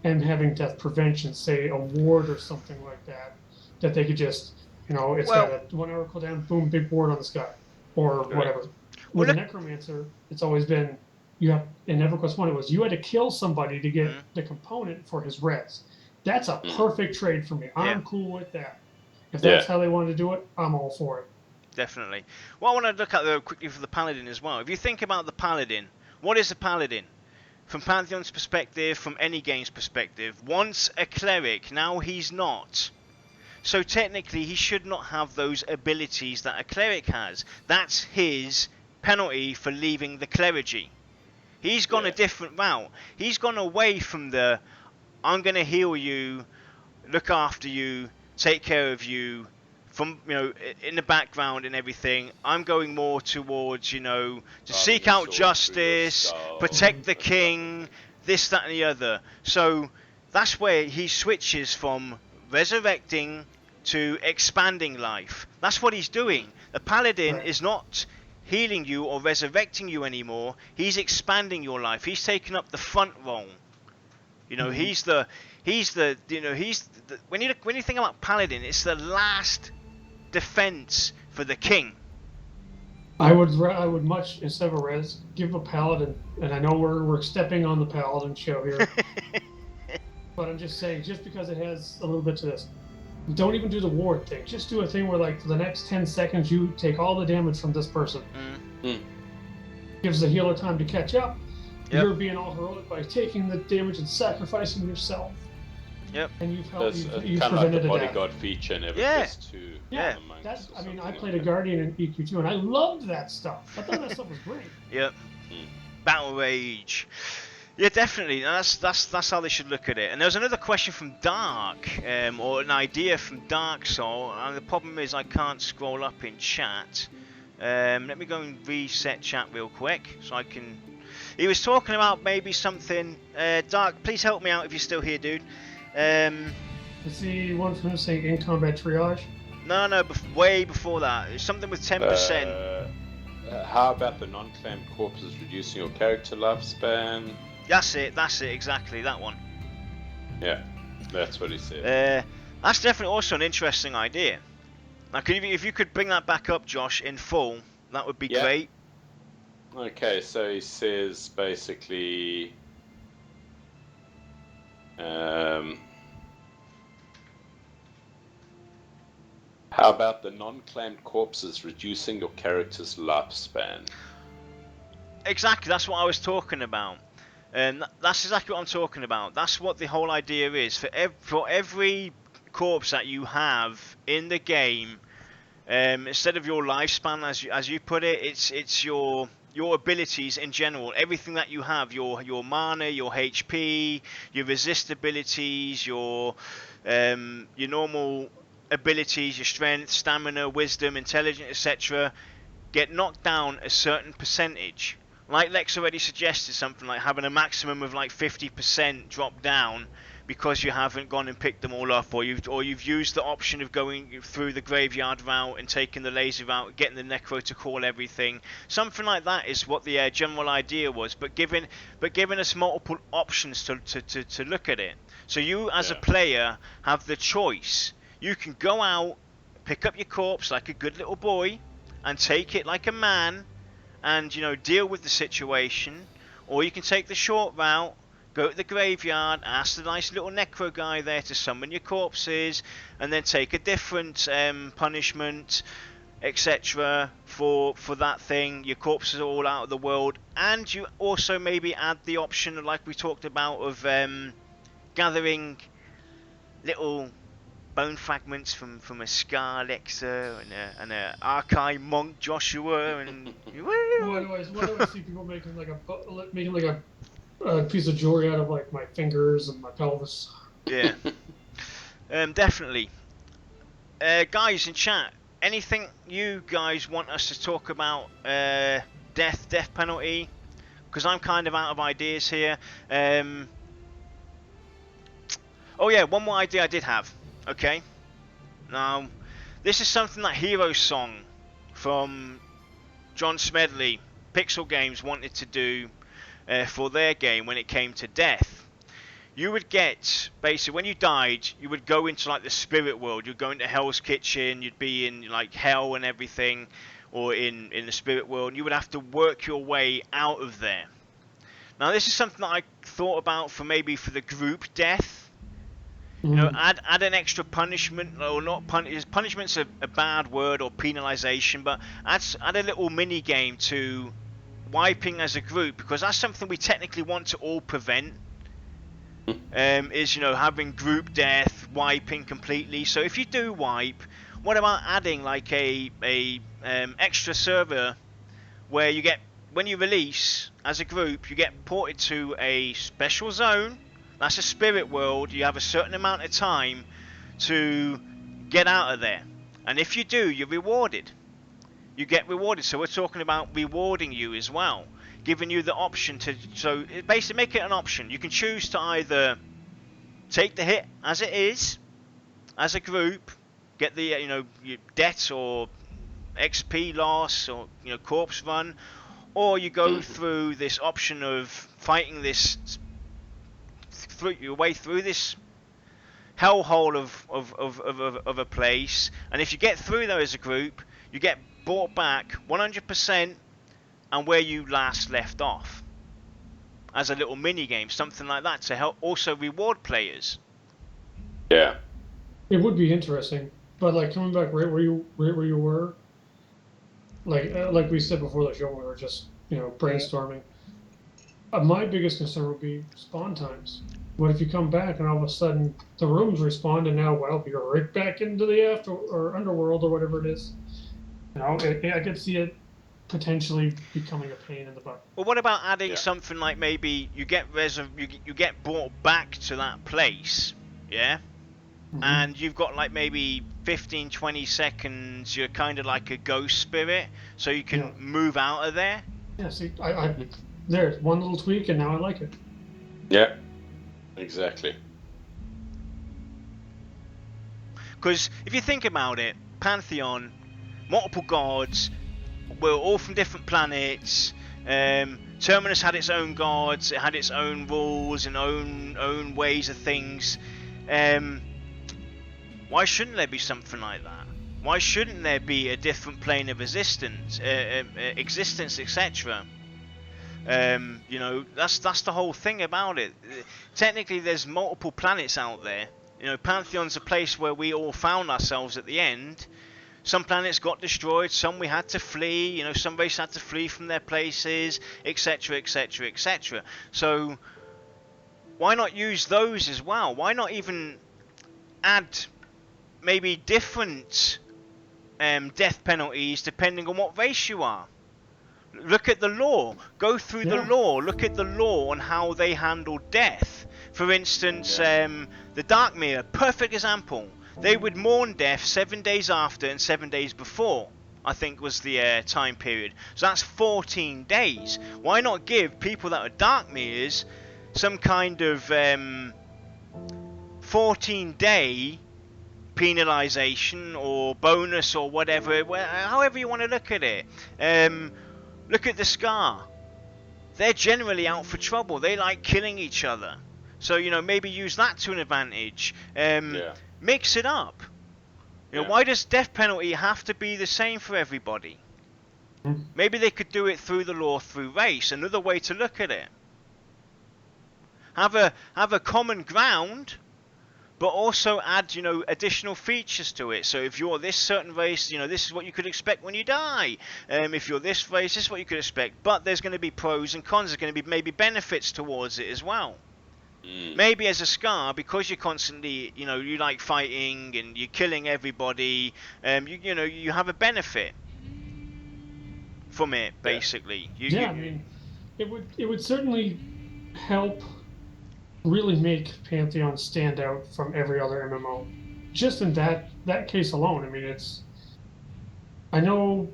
and having death prevention, say a ward or something like that, that they could just You know, it's Well, got a 1 hour cooldown, boom, big board on the sky, or Right. whatever. Well, With a necromancer, it's always been you have in EverQuest 1. It was you had to kill somebody to get the component for his res. That's a perfect trade for me. I'm cool with that. If that's how they wanted to do it, I'm all for it. Definitely. Well, I want to look at though quickly for the paladin as well. If you think about the paladin, what is a paladin? From Pantheon's perspective, from any game's perspective, once a cleric, now he's not. So technically, he should not have those abilities that a cleric has. That's his penalty for leaving the clergy. He's gone a different route. He's gone away from the, I'm going to heal you, look after you, take care of you, from, you know, in the background and everything. I'm going more towards, you know, to seek out justice, protect the king, this, that, and the other. So that's where he switches from resurrecting to expanding life. That's what he's doing. The paladin is not healing you or resurrecting you anymore. He's expanding your life. He's taking up the front role. You know, when you think about paladin, it's the last defense for the king. I would much, instead of a res, give a paladin, and I know we're stepping on the paladin show here, but I'm just saying, just because it has a little bit to this, don't even do the ward thing. Just do a thing where, like, for the next 10 seconds, you take all the damage from this person. Gives the healer time to catch up. You're being all heroic by taking the damage and sacrificing yourself. And you've helped. You've kind of like the prevented bodyguard feature in EverQuest 2. I mean, I played a guardian in EQ2, and I loved that stuff. I thought that stuff was great. Battle rage. Yeah, definitely. That's how they should look at it. And there was another question from Dark, or an idea from Dark Soul. And the problem is I can't scroll up in chat. Let me go and reset chat real quick so I can. He was talking about maybe something. Dark, please help me out if you're still here, dude. Is the one from him saying in combat triage? No, way before that. It's something with 10%. How about the non-claimed corpses reducing your character lifespan? That's it, exactly, that one. Yeah, that's what he said. That's definitely also an interesting idea. Now, if you could bring that back up, Josh, in full, that would be great. Okay, so he says basically... how about the non-claimed corpses reducing your character's lifespan? Exactly, that's what I was talking about. That's exactly what I'm talking about. That's what the whole idea is. For every corpse that you have in the game, instead of your lifespan, as you put it, it's your abilities in general. Everything that you have, your mana, your HP, your resist abilities, your normal abilities, your strength, stamina, wisdom, intelligence, etc., get knocked down a certain percentage. Like Lex already suggested, something like having a maximum of like 50% drop down because you haven't gone and picked them all up, or you've used the option of going through the graveyard route and taking the laser route, getting the necro to call everything. Something like that is what the general idea was, but giving us multiple options to look at it. So you as a player have the choice. You can go out, pick up your corpse like a good little boy, and take it like a man, and deal with the situation, or you can take the short route, go to the graveyard, ask the nice little necro guy there to summon your corpses, and then take a different punishment, etc. for that thing. Your corpses are all out of the world, and you also maybe add the option, like we talked about, of gathering little bone fragments from a Scar Lexa and a Archive Monk Joshua, and Why do I see people making like a piece of jewelry out of like my fingers and my pelvis? Yeah, definitely. Guys in chat, anything you guys want us to talk about? Death penalty? Because I'm kind of out of ideas here. Oh yeah, one more idea I did have. Okay, now this is something that Hero Song from John Smedley, Pixel Games, wanted to do for their game when it came to death. you would get, basically, when you died, you would go into like the spirit world. You'd go into Hell's Kitchen, you'd be in like hell and everything, or in the spirit world, and you would have to work your way out of there. Now, this is something that I thought about for maybe for the group death. You know, add an extra punishment, or not punishment's a bad word, or penalization, but add a little mini game to wiping as a group, because that's something we technically want to all prevent. Is, you know, having group death, wiping completely. So if you do wipe, what about adding like a extra server where you get, when you release as a group, you get ported to a special zone. That's a spirit world. You have a certain amount of time to get out of there, and if you do, you're rewarded. You get rewarded. So we're talking about rewarding you as well, giving you the option to, so basically make it an option. You can choose to either take the hit as it is, as a group, get the, you know, your debt or XP loss, or, you know, corpse run, or you go through this option of fighting this, through your way through this hellhole of a place, and if you get through there as a group, you get brought back 100% and where you last left off, as a little mini game, something like that, to help also reward players. Yeah, it would be interesting, but like coming back right where you were, like we said before the show, we were just, you know, brainstorming. My biggest concern would be spawn times. What if you come back and all of a sudden the rooms respawn, and now, well, you're right back into the underworld or whatever it is. You know, I could see it potentially becoming a pain in the butt. Well, what about adding something like maybe you get you get brought back to that place, yeah? And you've got like maybe 15-20 seconds, you're kind of like a ghost spirit, so you can move out of there. Yeah, see, there's one little tweak, and now I like it. Yeah, exactly. Because if you think about it, Pantheon, multiple gods, we're all from different planets. Terminus had its own gods, it had its own rules and own ways of things. Why shouldn't there be something like that? Why shouldn't there be a different plane of existence, etc.? You know, that's the whole thing about it. Technically, there's multiple planets out there. You know, Pantheon's a place where we all found ourselves at the end. Some planets got destroyed, some we had to flee, you know, some races had to flee from their places, etc., etc., etc. So, why not use those as well? Why not even add maybe different death penalties depending on what race you are? Look at the law. Go through the law. Look at the law on how they handle death. For instance, the Dark Mirror, perfect example. They would mourn death 7 days after and 7 days before, I think was the time period. So that's 14 days. Why not give people that are Dark Mirrors some kind of 14-day penalization or bonus or whatever, however you want to look at it. Look at the Scar. They're generally out for trouble. They like killing each other. So, you know, maybe use that to an advantage. Mix it up. You know, why does death penalty have to be the same for everybody? Maybe they could do it through the law, through race. Another way to look at it. Have a common ground, but also add, you know, additional features to it. So if you're this certain race, you know, this is what you could expect when you die. If you're this race, this is what you could expect. But there's going to be pros and cons. There's going to be maybe benefits towards it as well. Maybe as a Scar, because you're constantly, you know, you like fighting and you're killing everybody, you know, you have a benefit from it, basically. I mean, it would certainly help really make Pantheon stand out from every other MMO. Just in that case alone, I mean, I know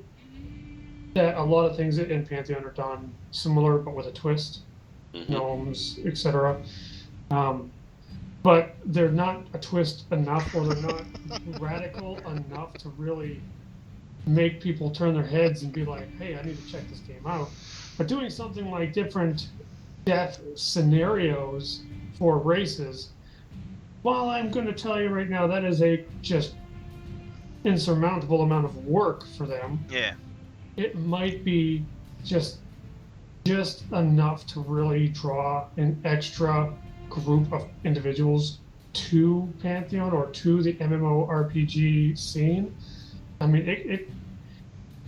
that a lot of things in Pantheon are done similar, but with a twist, gnomes, etc. But they're not a twist enough, or they're not radical enough to really make people turn their heads and be like, hey, I need to check this game out. But doing something like different death scenarios for races, well, I'm going to tell you right now that is a just insurmountable amount of work for them. Yeah. It might be just enough to really draw an extra group of individuals to Pantheon or to the MMORPG scene. I mean,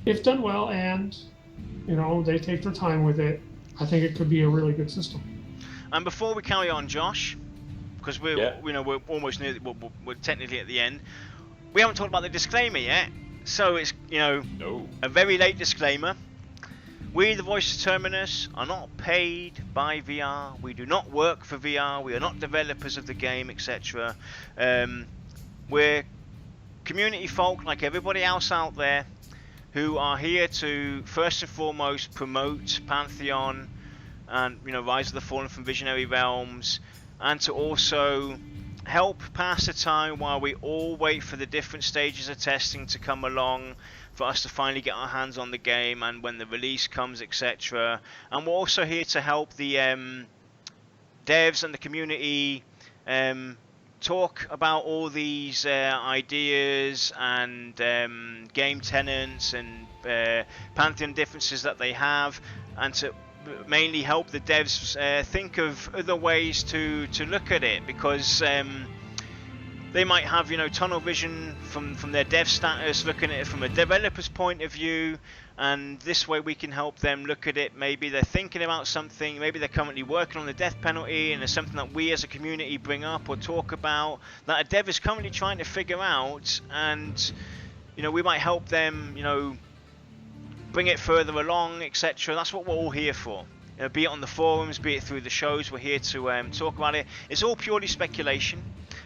if done well and they take their time with it, I think it could be a really good system. And before we carry on, Josh, because we're almost near, we're technically at the end. We haven't talked about the disclaimer yet, so it's a very late disclaimer. We, the Voice of Terminus, are not paid by VR. We do not work for VR. We are not developers of the game, etc. We're community folk like everybody else out there who are here to first and foremost promote Pantheon and Rise of the Fallen from Visionary Realms, and to also help pass the time while we all wait for the different stages of testing to come along for us to finally get our hands on the game, and when the release comes, etc. And we're also here to help the devs and the community talk about all these ideas and game tenants and Pantheon differences that they have, and to mainly help the devs think of other ways to look at it, because they might have tunnel vision from their dev status, looking at it from a developer's point of view, and this way we can help them look at it. Maybe they're thinking about something, maybe they're currently working on the death penalty, and there's something that we as a community bring up or talk about that a dev is currently trying to figure out, and we might help them bring it further along, etc. That's what we're all here for. Be it on the forums, be it through the shows, we're here to talk about it. It's all purely speculation.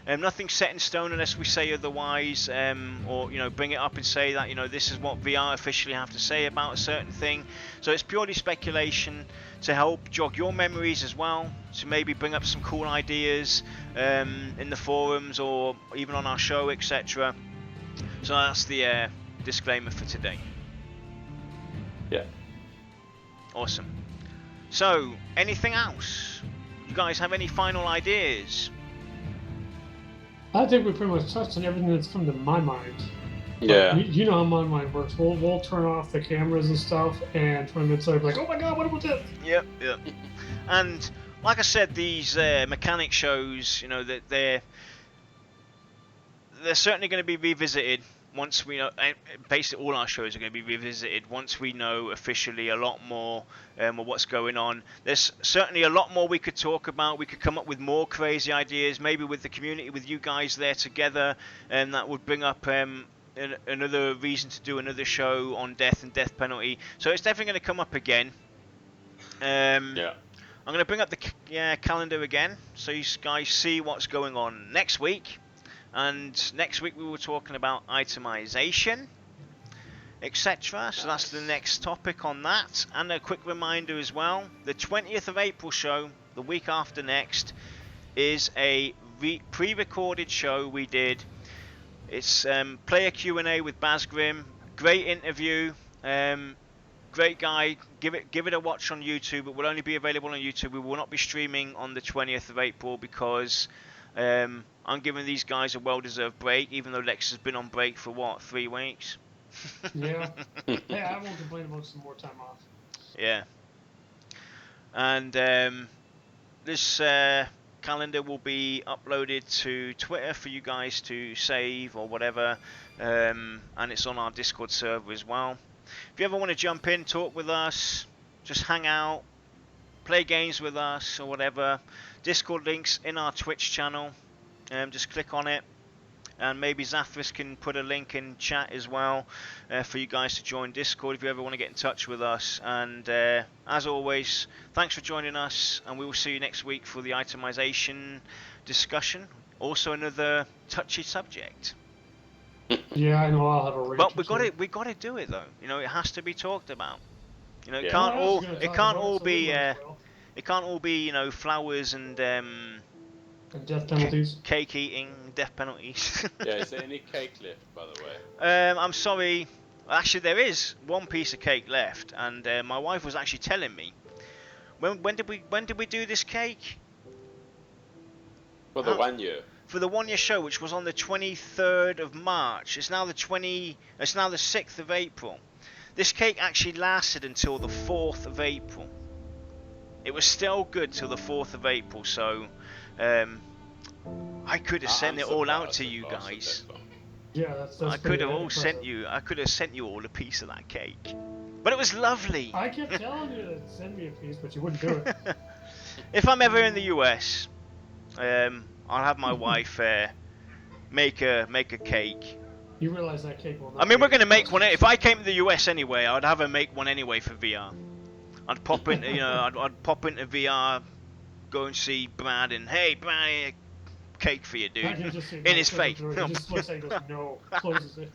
Nothing's set in stone unless we say otherwise, or bring it up and say that this is what VR officially have to say about a certain thing. So it's purely speculation to help jog your memories as well, to maybe bring up some cool ideas in the forums or even on our show, etc. So that's the disclaimer for today. Yeah. Awesome. So, anything else? You guys have any final ideas? I think we pretty much touched on everything that's come to my mind. Yeah. You know how my mind works. We'll turn off the cameras and stuff, and 20 minutes later, like, oh my god, what about this? Yep. And like I said, these mechanic shows, that they're certainly going to be revisited once we know. Basically, all our shows are going to be revisited once we know officially a lot more of what's going on. There's certainly a lot more we could talk about. We could come up with more crazy ideas, maybe with the community, with you guys there together, and that would bring up another reason to do another show on death and death penalty. So it's definitely going to come up again. Yeah. I'm going to bring up the calendar again, so you guys see what's going on next week. And next week we were talking about itemization, etc. So that's the next topic on that. And a quick reminder as well, the 20th of April show, the week after next, is a pre-recorded show we did. It's player Q&A with Basgrim. Great interview. Great guy. Give it a watch on YouTube. It will only be available on YouTube. We will not be streaming on the 20th of April because I'm giving these guys a well-deserved break, even though Lex has been on break for 3 weeks. Yeah. Hey, I won't complain about some more time off. Yeah. And this calendar will be uploaded to Twitter for you guys to save or whatever, and it's on our Discord server as well. If you ever want to jump in, talk with us, just hang out, play games with us or whatever, Discord links in our Twitch channel. Just click on it, and maybe Zathras can put a link in chat as well for you guys to join Discord if you ever want to get in touch with us. And as always, thanks for joining us, and we will see you next week for the itemization discussion. Also another touchy subject. Yeah, I know I'll have a rage. But we got to do it though. It has to be talked about. It Yeah. can't all be flowers and death penalties. cake eating, death penalties. Yeah, is there any cake left, by the way? I'm sorry. Actually, there is one piece of cake left, and my wife was actually telling me when did we do this cake? For the 1 year. For the 1 year show, which was on the 23rd of March. It's now the 6th of April. This cake actually lasted until the 4th of April. It was still good till the 4th of April, so I could have sent it all out to you guys. Yeah, that's I could have impressive. I could have sent you all a piece of that cake. But it was lovely. I kept telling you to send me a piece, but you wouldn't do it. If I'm ever in the US, I'll have my wife make a cake. You realize that cake will not I mean, be we're gonna make one. expensive. If I came to the US anyway, I'd have her make one anyway for VR. I'd pop into, I'd pop into VR, go and see Brad, and hey, Brad, cake for you, dude, I can just see in his Matt face. goes through it, he just looks at it and goes, no, closes it.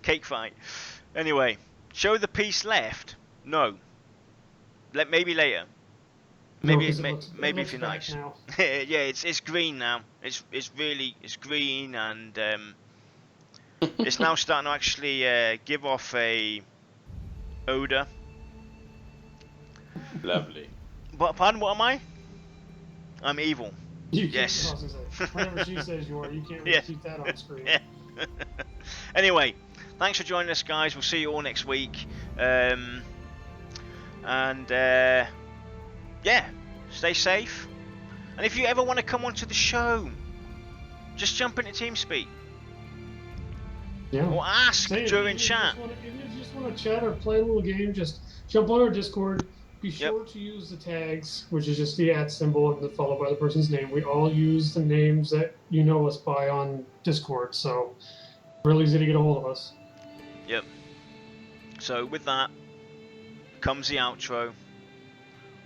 Cake fight. Anyway, show the piece left. No. Maybe later. No, Maybe 'cause maybe looks if you're back nice. now. Yeah, it's green now. It's green, and it's now starting to actually give off a odor. Lovely. But pardon, what am I? I'm evil. You can't, Yes. I was gonna say, whatever she says you are, you can't really Yeah. keep that on screen. Yeah. Anyway, thanks for joining us, guys. We'll see you all next week. Yeah, stay safe. And if you ever want to come onto the show, just jump into TeamSpeak Yeah. or ask Say it, during if you chat. If you just want to chat or play a little game, just jump on our Discord. Be Yep. sure to use the tags, which is just the @ symbol and then followed by the person's name. We all use the names that you know us by on Discord, so real easy to get a hold of us. Yep. So with that comes the outro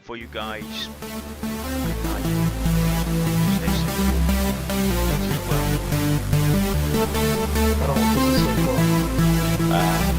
for you guys. Bye. Stay safe. Sleep well. I don't know if this is so far. Bye.